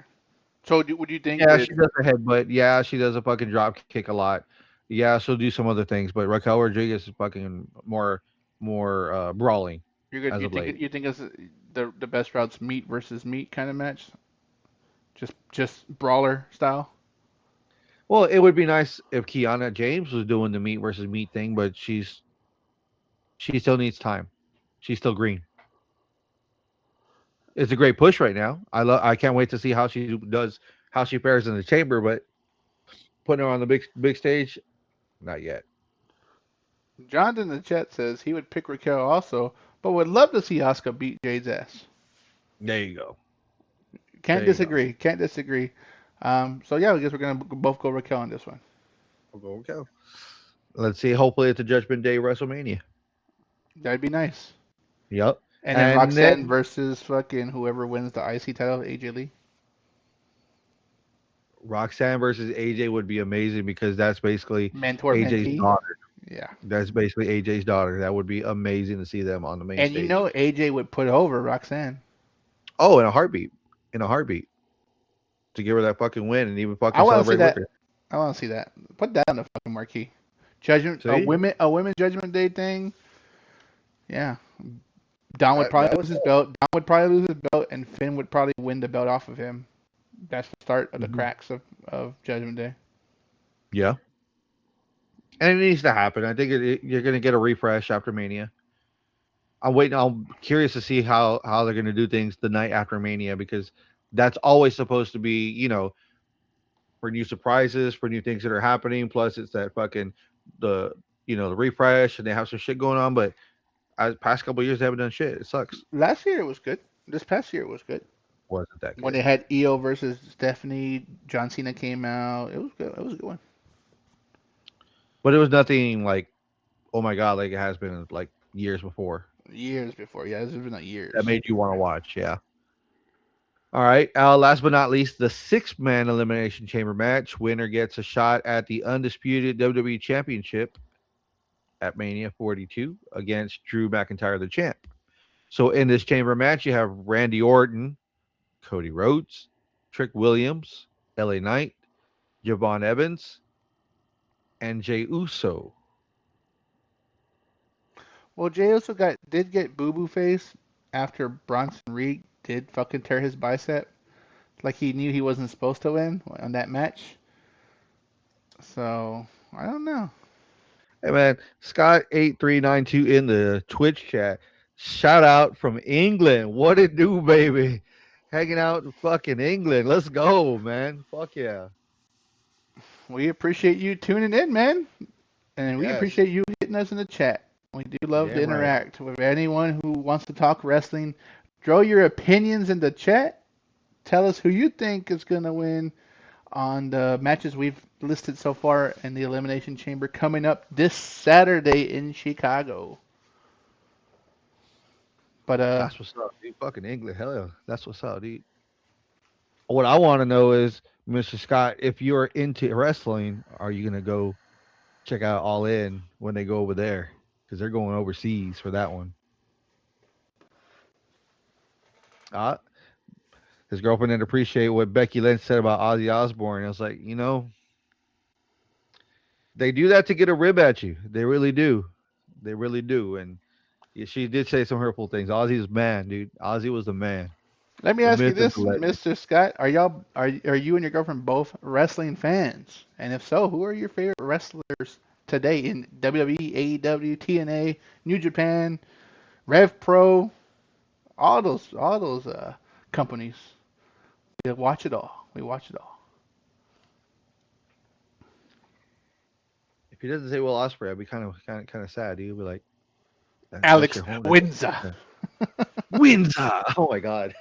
So would you think Yeah, with she does a headbutt. Yeah, she does a fucking drop kick a lot. Yeah, she'll do some other things, but Raquel Rodriguez is fucking more brawling as of late. you think it's the best routes meat versus meat kind of match? Just brawler style? Well, it would be nice if Kiana James was doing the meat versus meat thing, but she still needs time. She's still green. It's a great push right now. I can't wait to see how she fares in the chamber, but putting her on the big stage, not yet. Jonathan in the chat says he would pick Raquel also, but would love to see Asuka beat Jade's ass. There you go. Can't There you go. disagree. Can't disagree. So yeah, I guess we're gonna both go Raquel on this one. We'll go. Let's see. Hopefully, it's a Judgment Day WrestleMania. That'd be nice. Yep. And then And Roxanne then versus fucking whoever wins the IC title, AJ Lee. Roxanne versus AJ would be amazing because that's basically Mentor AJ's mentee. daughter. Yeah. That's basically AJ's daughter. That would be amazing to see them on the main And you stage. know AJ would put over Roxanne. Oh, in a heartbeat. In a heartbeat. to give her that fucking win and even I fucking want to see celebrate with that. her. I want to see that. Put that on the fucking marquee. Judgment See, a women Judgment Day thing. Yeah, Don would that probably was lose his belt. Don would probably lose his belt, and Finn would probably win the belt off of him. That's the start of the hmm cracks of Judgment Day. yeah, and it needs to happen. I think you're gonna get a refresh after Mania. I'm waiting. I'm curious to see how they're gonna do things the night after Mania because that's always supposed to be for new surprises, for new things that are happening. Plus, it's that fucking the the refresh, and they have some shit going on. But past couple of years, they haven't done shit. It sucks. Last year it was good. This past year it was good. Wasn't that When they good? had EO versus Stephanie, John Cena came out. It was good. It was a good one. But it was nothing like oh my god, like it has been like years before Years before, yeah, it's been like that years. made you want to watch. Yeah. All right. Last but not least, the six-man elimination chamber match. Winner gets a shot at the undisputed WWE Championship at Mania 42 against Drew McIntyre, the champ. So in this chamber match, you have Randy Orton, Cody Rhodes, Trick Williams, LA Knight, Javon Evans, and Jay Uso. Well, Jey also did get boo boo face after Bronson Reed did fucking tear his bicep. Like he knew he wasn't supposed to win on that match. So I don't know. Hey man, Scott8392 in the Twitch chat. Shout out from England. What it do, baby? Hanging out in fucking England. Let's go, man. Fuck yeah. We appreciate you tuning in, man, and we Yes. appreciate you hitting us in the chat. We do love to Damn right. interact with anyone who wants to talk wrestling. Throw your opinions in the chat. Tell us who you think is gonna win on the matches we've listed so far in the Elimination Chamber coming up this Saturday in Chicago. But That's what's up, dude. Fucking England. Hell yeah. That's what's up, dude. What I want to know is, Mr. Scott, if you're into wrestling, are you gonna go check out All In when they go over there? Because they're going overseas for that one. Uh, his girlfriend didn't appreciate what Becky Lynch said about Ozzy Osbourne. I was like, they do that to get a rib at you. They really do. They really do. And yeah, she did say some hurtful things. Ozzy's man, dude. Ozzy was the man, let me the ask you myth and the this, legend. Mr. Scott: are you and your girlfriend both wrestling fans? And if so, who are your favorite wrestlers today in WWE, AEW, TNA, New Japan, Rev Pro, all those companies? We watch it all. We watch it all. If he doesn't say Will Ospreay, I'd be kind of sad. He'd be like, that's Alex your home. Windsor. Windsor. Oh my God.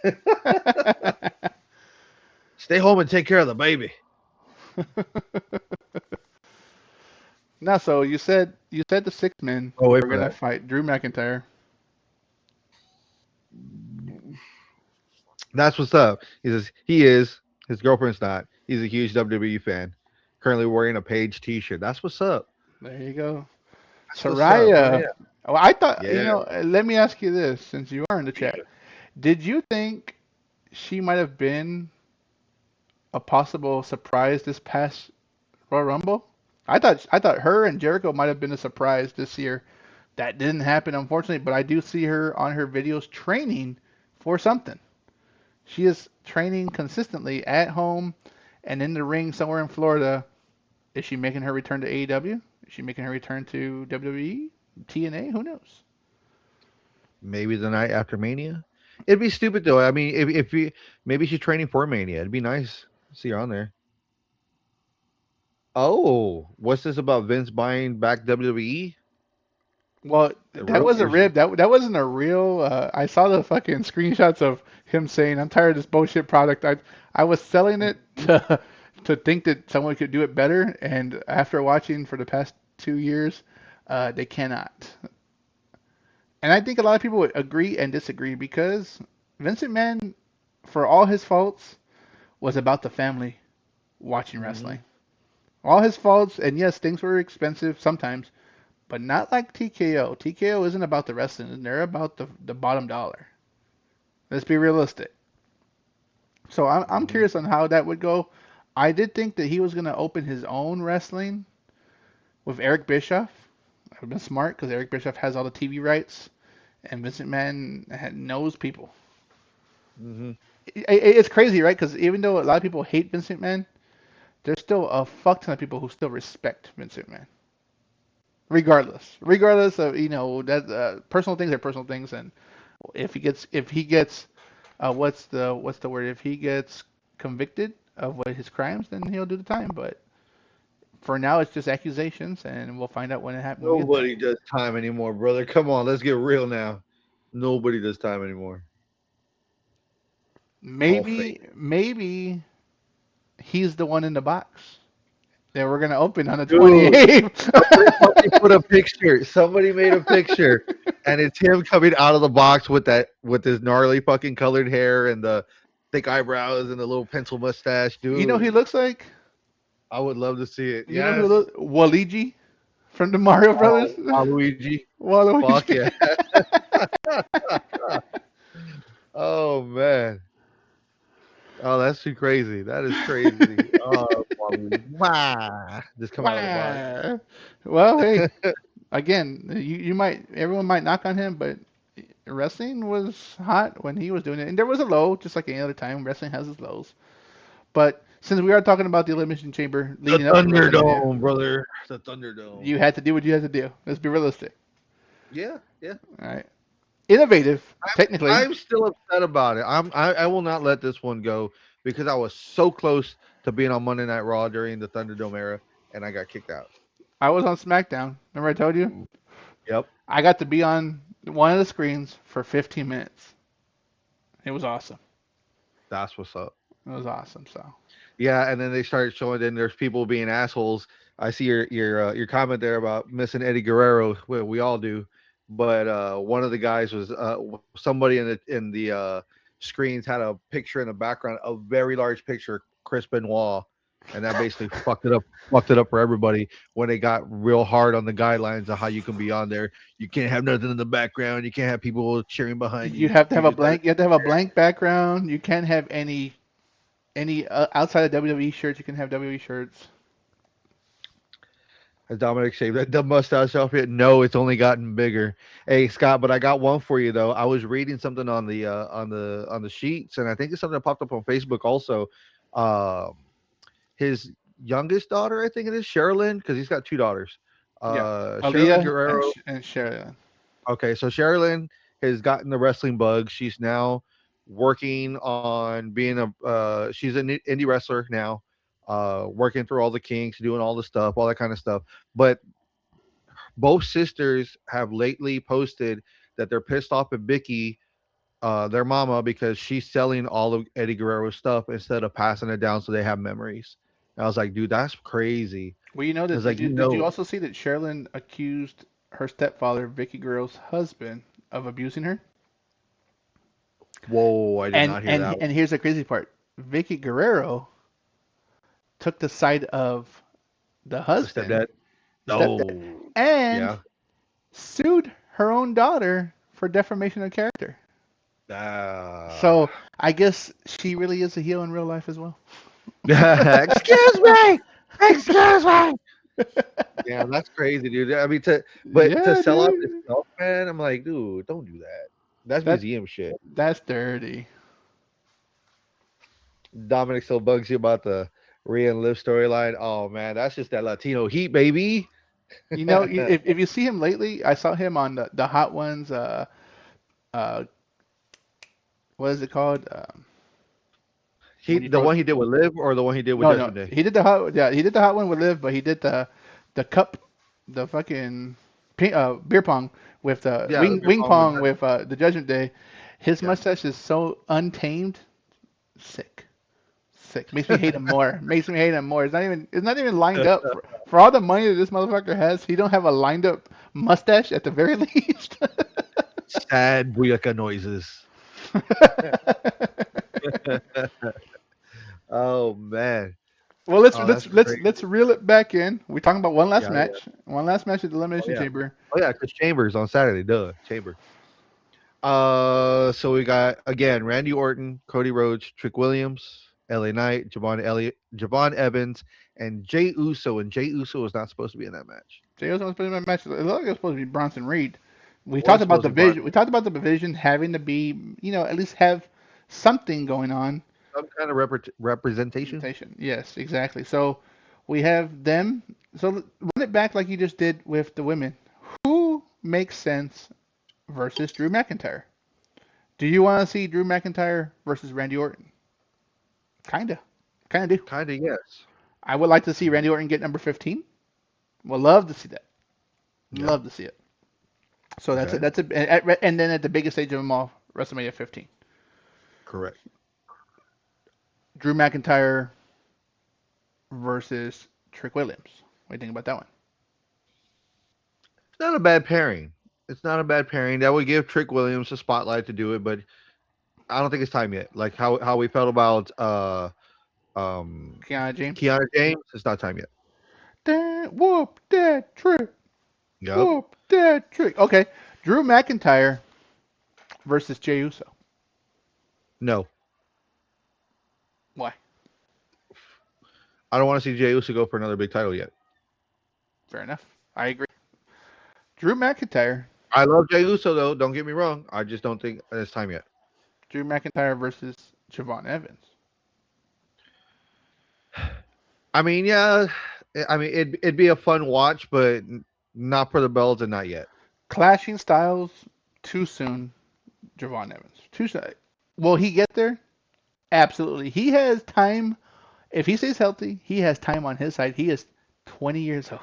Stay home and take care of the baby. Now, so you said the six men Oh, wait were for gonna that. fight Drew McIntyre. That's what's up. He says he is. His girlfriend's not. He's a huge WWE fan. Currently wearing a Page T-shirt. That's what's up. There you go. That's what's up. Oh Soraya. yeah. Oh, I thought, Yeah. let me ask you this since you are in the chat. Did you think she might have been a possible surprise this past Royal Rumble? I thought her and Jericho might have been a surprise this year. That didn't happen, unfortunately, but I do see her on her videos training for something. She is training consistently at home and in the ring somewhere in Florida. Is she making her return to AEW? Is she making her return to WWE, TNA? Who knows? Maybe the night after Mania. It'd be stupid though. I mean, if you maybe she's training for Mania. It'd be nice to see her on there. Oh, what's this about Vince buying back WWE? Well, The that was a rumors. rib. That wasn't a real. I saw the fucking screenshots of him saying, "I'm tired of this bullshit product." I was selling it to think that someone could do it better, and after watching for the past 2 years, they cannot. And I think a lot of people would agree and disagree because Vince McMahon, for all his faults, was about the family watching Mm-hmm. wrestling. All his faults, and yes, things were expensive sometimes, but not like TKO. TKO isn't about the wrestling; they're about the bottom dollar. Let's be realistic. So I'm Hmm. curious on how that would go. I did think that he was gonna open his own wrestling with Eric Bischoff. That would have been smart because Eric Bischoff has all the TV rights, and Vince McMahon knows people. Hmm. It's crazy, right? Because even though a lot of people hate Vince McMahon, there's still a fuck ton of people who still respect Vince McMahon, regardless of that personal things are personal things, and if he gets what's the word? If he gets convicted of what his crimes, then he'll do the time. But for now, it's just accusations, and we'll find out when we get there. Nobody does time anymore, brother. Come on, let's get real now. Nobody does time anymore. It's all fake. Maybe he's the one in the box that we're gonna open on the Dude, 28th. somebody fucking put a picture. Somebody made a picture, and it's him coming out of the box with his gnarly fucking colored hair and the thick eyebrows and the little pencil mustache. You know who Dude, he looks like? I would love to see it. You know who Yes. looks Waluigi from the Mario Brothers? Oh, Waluigi. Fuck Waluigi. yeah. Oh man. Oh, that's too crazy. That is crazy. Oh, Waluigi. Wah! Just come out of the box. Wow. Well, hey, again, everyone might knock on him, but wrestling was hot when he was doing it, and there was a low, just like any other time. Wrestling has its lows, but since we are talking about the Elimination Chamber The leading up to WrestleMania, Thunderdome, brother. The Thunderdome. you had to do what you had to do. Let's be realistic. Yeah, yeah. All right, innovative, technically. I'm still upset about it. I will not let this one go because I was so close to being on Monday Night Raw during the Thunderdome era, and I got kicked out. I was on SmackDown. Remember I told you? Yep, I got to be on one of the screens for 15 minutes. It was awesome. that's what's up. It was awesome. So Yeah, and then they started showing. Then there's people being assholes. I see your comment there about missing Eddie Guerrero. Well, we all do, but one of the guys was somebody in the screens had a picture in the background, a very large picture, Chris Benoit, and that basically fucked it up for everybody when they got real hard on the guidelines of how you can be on there. You can't have nothing in the background. You can't have people cheering behind you you. have to You have a just gotta. blank. You have to have a blank background. You can't have any outside of WWE shirts. You can have WWE shirts. As Dominic shaved that dumb mustache off it. No, it's only gotten bigger. Hey Scott, but I got one for you though. I was reading something on the sheets, and I think it's something that popped up on Facebook also. Um, his youngest daughter, I think it is Sherilyn, because he's got two daughters. Yeah, Sherilyn Aaliyah and Guerrero. and Sharon. Okay, so Sherilyn has gotten the wrestling bug. She's now working on being she's an indie wrestler now, working through all the kinks, doing all the stuff, all that kind of stuff. But both sisters have lately posted that they're pissed off at Vicky, their mama, because she's selling all of Eddie Guerrero's stuff instead of passing it down so they have memories. And I was like, dude, that's crazy. Well, you know I that was like, did you also see that Sherilyn accused her stepfather, Vicky Guerrero's husband, of abusing her? whoa, I did And not hear and that one. and here's the crazy part. Vicky Guerrero took the side of the The husband, stepdad. the stepdad, Oh, and yeah. sued her own daughter for defamation of character. Uh, So I guess she really is a heel in real life as well. excuse me. Excuse me. Damn, that's crazy, dude. I mean, but to Yeah, sell out this dude. stuff, man, I'm like, dude, don't do that. That's That museum shit. that's dirty. Dominic still bugs you about the Rhea and Liv storyline. Oh man, that's just that Latino heat, baby. If you see him lately, I saw him on the Hot Ones. Uh, what is it called? He When you the go, one he did with Liv or the one he did with no, no, Judgment Day. he did the hot, yeah, he did the Hot One with Liv, but he did the cup, the fucking beer pong with the Yeah, the beer wing pong with pong Judgment. with the Judgment Day. His Yeah. mustache is so untamed, sick. Sick. Makes me hate him more. Makes me hate him more. It's not even lined up for all the money that this motherfucker has. He don't have a lined up mustache at the very least. Sad booyaka noises. Oh man. Well, let's Oh, let's that's let's crazy. let's reel it back in. We're talking about one last Yeah, yeah. match. One last match at the Oh Elimination yeah. Chamber. Oh yeah, because Chambers on Saturday. Duh, Chamber. So we got again Randy Orton, Cody Rhodes, Trick Williams, LA Knight, Javon Evans, and Jay Uso. And Jay Uso was not supposed to be in that match. Jay Uso was supposed to be in my match. It looked like it was supposed to be Bronson Reed. We talked Was about supposed the to be Brian. vision. We talked about the division having to be, at least have something going on. Some kind of representation. Yes, exactly. So we have them. So run it back like you just did with the women. Who makes sense versus Drew McIntyre? Do you want to see Drew McIntyre versus Randy Orton? Kinda, kinda do. Kind of yes. I would like to see Randy Orton get number 15. Would love to see that. Yep. Love to see it. So that's it. Okay. That's it. And then at the biggest stage of them all, WrestleMania 15, Correct. Drew McIntyre versus Trick Williams. What do you think about that one? It's not a bad pairing. It's not a bad pairing. That would give Trick Williams a spotlight to do it, but I don't think it's time yet. Like how we felt about um Kiana James. Keanu James, it's not time yet. Whoop that trick. Yep. Whoop that trick. Okay, Drew McIntyre versus Jey Uso. No. Why? I don't want to see Jey Uso go for another big title yet. Fair enough. I agree. Drew McIntyre. I love Jey Uso though. Don't get me wrong. I just don't think it's time yet. Drew McIntyre versus Javon Evans. I mean, yeah. I mean, it'd be a fun watch, but not for the belts and not yet. Clashing styles. Too soon. Javon Evans. Too soon. Will he get there? Absolutely. He has time. If he stays healthy, he has time on his side. He is 20 years old.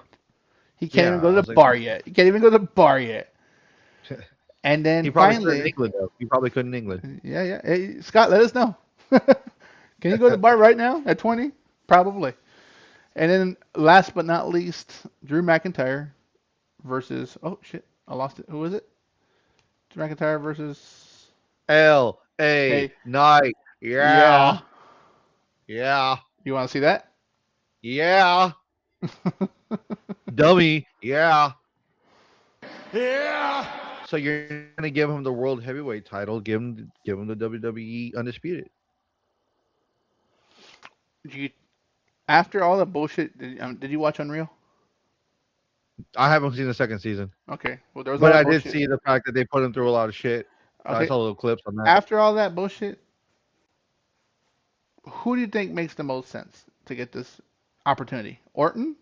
He can't Yeah, even go I to was the like, bar yet. He can't even go to the bar yet. And then he probably could in finally, England though. He probably could in England. yeah, yeah. Hey, Scott, let us know. Can you go to the bar right now at 20? Probably. And then last but not least, Drew McIntyre versus, oh shit, I lost it. Who was it? Drew McIntyre versus, L.A. hey, Knight. Yeah. yeah. Yeah. You want to see that? Yeah. Dummy. Yeah. So you're not gonna give him the world heavyweight title. Give him the WWE undisputed. you, after all the bullshit, did you watch Unreal? I haven't seen the second season, Okay. Well, there was a but lot of I did bullshit. see the fact that they put him through a lot of shit. I Okay. saw little clips on that. After all that bullshit, who do you think makes the most sense to get this opportunity? Orton,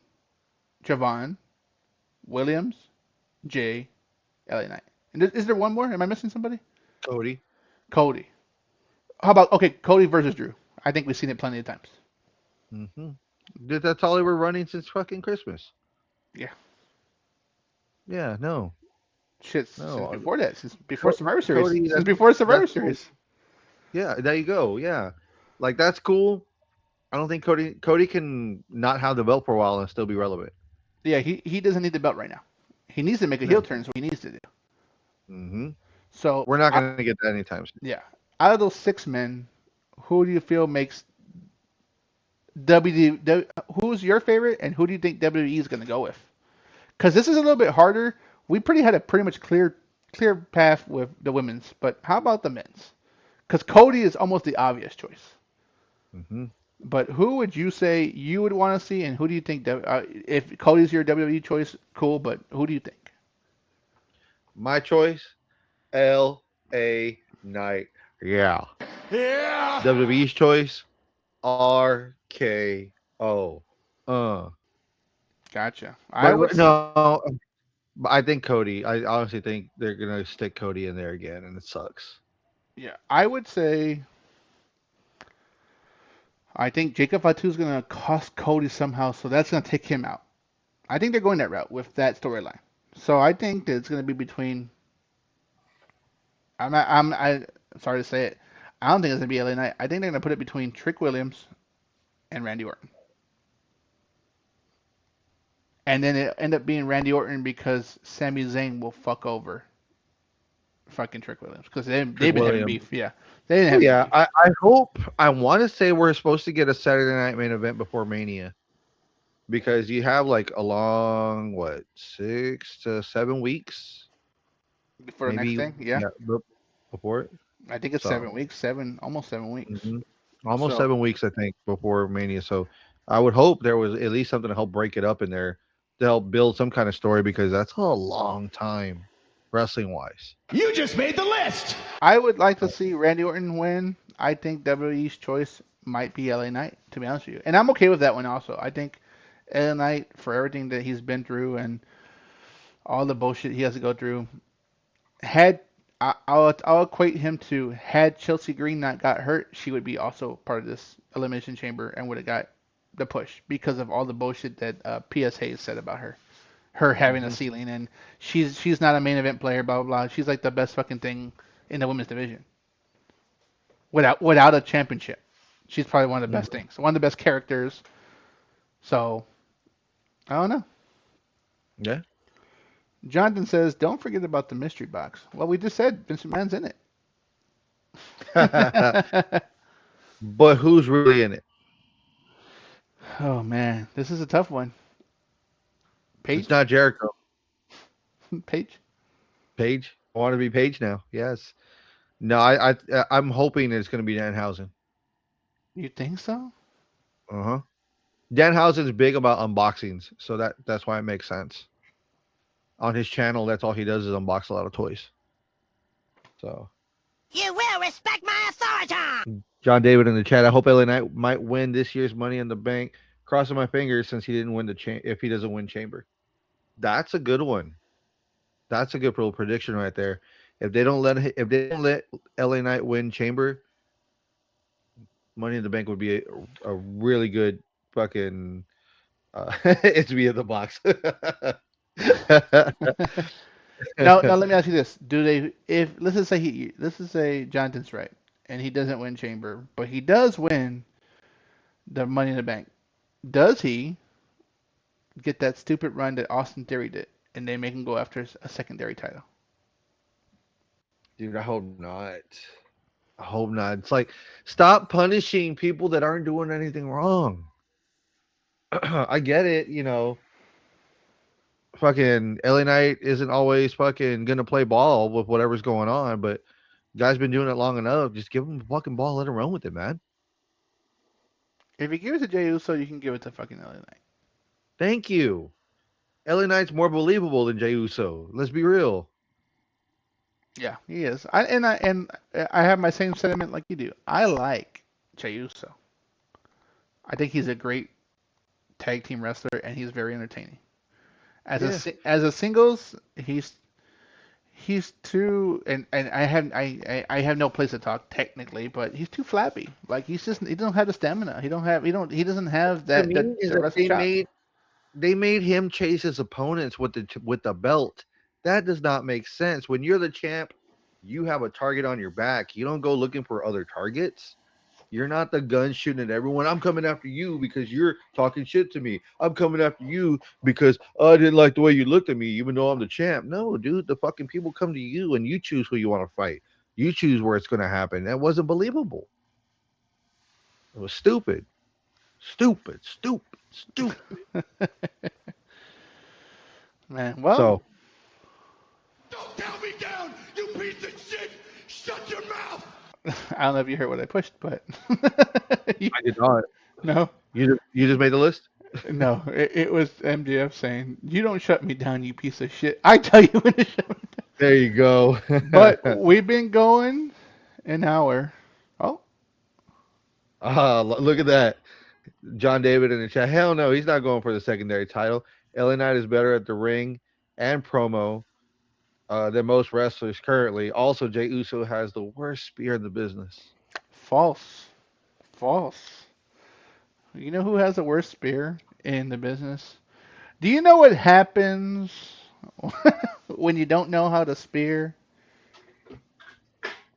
Javon, Williams, Jay, LA Knight. And is there one more? Am I missing somebody? Cody. Cody. How about okay, Cody versus Drew? I think we've seen it plenty of times. Mm-hmm. That's all they were running since fucking Christmas. Yeah. Yeah. No. Shit, since No. before that, since before Survivor Series, Cody. since before Survivor That's cool. Series. Yeah. There you go. Yeah. Like that's cool. I don't think Cody can not have the belt for a while and still be relevant. Yeah, he doesn't need the belt right now. He needs to make a heel No. turn, so he needs to do. Mm-hmm. So, We're not gonna get that anytime soon. yeah, out of those six men, who do you feel makes WWE? Who's your favorite, and who do you think WWE is going to go with? Because this is a little bit harder. We had a pretty much clear path with the women's, but how about the men's? Because Cody is almost the obvious choice. Mm-hmm. But who would you say you would want to see, and who do you think if Cody's your WWE choice, cool. But who do you think? My choice, L.A. Knight. Yeah. WWE's choice, RKO. Gotcha. I But would. no, but I think Cody. I honestly think they're gonna stick Cody in there again, and it sucks. Yeah, I would say. I think Jacob Fatu is going to cost Cody somehow, so that's going to take him out. I think they're going that route with that storyline. So I think that it's going to be between. I'm sorry to say it. I don't think it's going to be LA Knight. I think they're going to put it between Trick Williams and Randy Orton. And then it end up being Randy Orton because Sami Zayn will fuck over fucking Trick Williams because they've Trick been having Williams. beef. Yeah, they didn't Oh have any yeah, beef. I hope. I want to say we're supposed to get a Saturday night main event before Mania because you have like a long 6 to 7 weeks, Before the next maybe thing. Yeah. yeah, before it. I think it's So 7 weeks, almost 7 weeks. mhm. Almost So 7 weeks, I think, before Mania. So I would hope there was at least something to help break it up in there to help build some kind of story because that's a long time wrestling wise. You just made the list. I would like to see Randy Orton win. I think WWE's choice might be LA Knight, to be honest with you. And I'm okay with that one also. I think LA Knight, for everything that he's been through and all the bullshit he has to go through, had I'll equate him to had Chelsea Green not got hurt, she would be also part of this elimination chamber and would have got the push because of all the bullshit that PS Hayes said about her having a Hmm. ceiling and she's not a main event player, blah blah blah. She's like the best fucking thing in the women's division without a championship. She's probably one of the best things, one of the best characters. So I don't know. Yeah. Jonathan says, "Don't forget about the mystery box." Well, we just said Vince McMahon's in it. But who's really in it? Oh man, this is a tough one. It's Paige, not Jericho. Paige. Paige. I want to be Paige now. Yes. No, I'm hoping it's going to be Danhausen. You think so? Uh huh. Danhausen's big about unboxings, so that's why it makes sense. On his channel, that's all he does is unbox a lot of toys. So You will respect my authority! John David in the chat. I hope LA Knight might win this year's Money in the Bank. Crossing my fingers since he didn't win if he doesn't win Chamber. That's a good one. That's a good little prediction right there. If they don't let LA Knight win Chamber, Money in the Bank would be a really good fucking. It's be in the box. Now let me ask you this: Do they, if let's just say Jonathan's right, and he doesn't win Chamber, but he does win the Money in the Bank, does he get that stupid run that Austin Theory did, and they make him go after a secondary title? Dude, I hope not. I hope not. It's like stop punishing people that aren't doing anything wrong. I get it, fucking LA Knight isn't always fucking gonna play ball with whatever's going on, but guy's been doing it long enough. Just give him the fucking ball, let him run with it, man. If you give it to Jey Uso, you can give it to fucking LA Knight. Thank you. LA Knight's more believable than Jey Uso. Let's be real. Yeah, he is. I have my same sentiment like you do. I like Jey Uso. I think he's a great tag team wrestler, and he's very entertaining. Yeah. As a singles, he's too and I have no place to talk technically, but he's too flappy. Like he doesn't have the stamina. He doesn't have What I that mean is the that wrestling chops. they made him chase his opponents with the belt. That does not make sense. When you're the champ, you have a target on your back. You don't go looking for other targets. You're not the gun shooting at everyone. I'm coming after you because you're talking shit to me. I'm coming after you because I didn't like the way you looked at me, even though I'm the champ. No, dude, the fucking people come to you and you choose who you want to fight. You choose where it's going to happen. That wasn't believable. It was stupid. Stupid, stupid, stupid. Man, well, So Don't count me down, you piece of shit. Shut your mouth. I don't know if you heard what I pushed, but you, I did not. no, You just made the list? no, it was MJF saying, "You don't shut me down, you piece of shit. I tell you when to shut me down." There you go. But we've been going an hour. Oh, Look at that. John David in the chat. Hell no, he's not going for the secondary title. LA Knight is better at the ring and promo than most wrestlers currently. Also, Jey Uso has the worst spear in the business. false, false. You know who has the worst spear in the business? Do you know what happens when you don't know how to spear?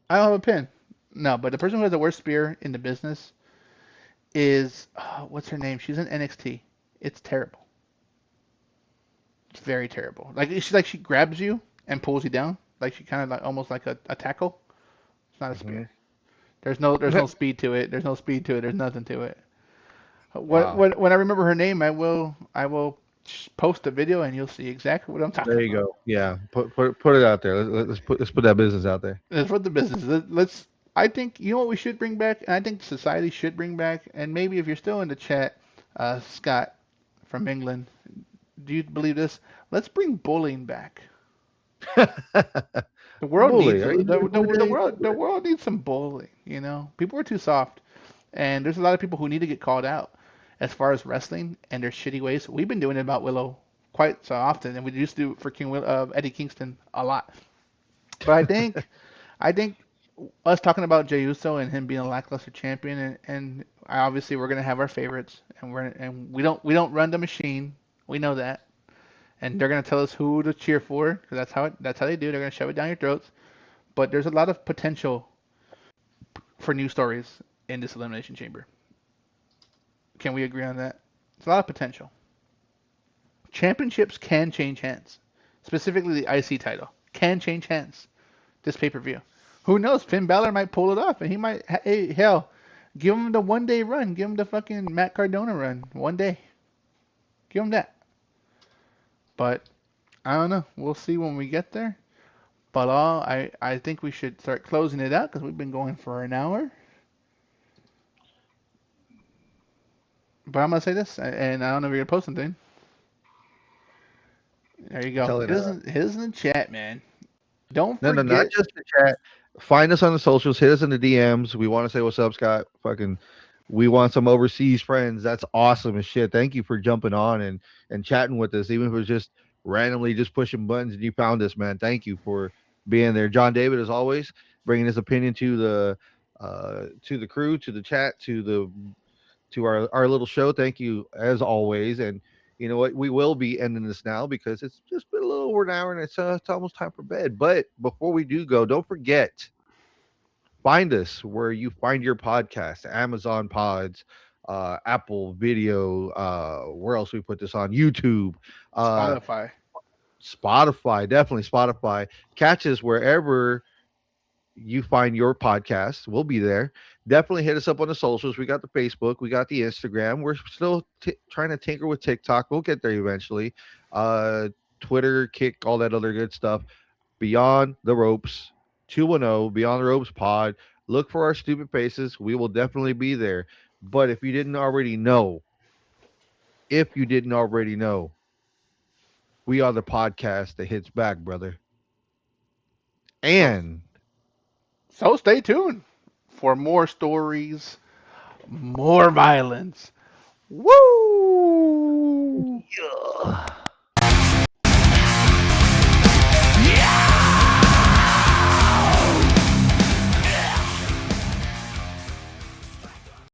I don't have a pin. No, but the person who has the worst spear in the business is what's her name? She's in NXT. It's terrible. It's very terrible. She grabs you and pulls you down. Like she kind of like almost like a tackle. It's not a Hmm. spear. There's no speed to it. There's no speed to it. There's nothing to it. Wow. When I remember her name, I will Just post a video and you'll see exactly what I'm There talking you about. go. Yeah, put it out there. Let's put that business out there. That's what the business. Let's. I think you know what we should bring back, and I think society should bring back, and maybe if you're still in the chat, Scott from England, do you believe this? Let's bring bullying back. The world needs Bully, are you the world needs some bullying. You know, people are too soft, and there's a lot of people who need to get called out as far as wrestling and their shitty ways. We've been doing it about Willow quite so often, and we used to do it for Eddie Kingston a lot. But I think us talking about Jey Uso and him being a lackluster champion, and obviously we're gonna have our favorites, and we don't run the machine. We know that, and they're gonna tell us who to cheer for because that's how they do. They're gonna shove it down your throats. But there's a lot of potential for new stories in this elimination chamber. Can we agree on that? It's a lot of potential. Championships can change hands. Specifically, the IC title can change hands this pay per view. Who knows? Finn Balor might pull it off, and he might. Hey, hell, give him the 1 day run. Give him the fucking Matt Cardona run. 1 day. Give him that. But I don't know. We'll see when we get there. But I think we should start closing it out because we've been going for an hour. But I'm gonna say this, and I don't know if you're gonna post something. There you go. Tell it. Hit us in the chat, man. Don't No, not forget. just the chat. Find us on the socials. Hit us in the DMs. We want to say what's up, Scott. Fucking, we want some overseas friends. That's awesome as shit. Thank you for jumping on and chatting with us, even if it was just randomly just pushing buttons and you found us, man. Thank you for being there. John David, as always, bringing his opinion to the crew, to the chat, to our little show. Thank you as always. And you know what? We will be ending this now because it's just been a little over an hour and it's almost time for bed. But before we do go, don't forget, find us where you find your podcast, Amazon Pods, Apple Video, where else we put this on? YouTube, uh, Spotify. Spotify, definitely Spotify. Catch us wherever you find your podcast. We'll be there. Definitely hit us up on the socials. We got the Facebook, we got the Instagram. We're still trying to tinker with TikTok. We'll get there eventually. Uh, Twitter, Kick, all that other good stuff. Beyond the Ropes 210, Beyond the Ropes Pod. Look for our stupid faces. We will definitely be there. But if you didn't already know, we are the podcast that hits back, brother. So And so stay tuned for more stories, more violence. Woo! yeah.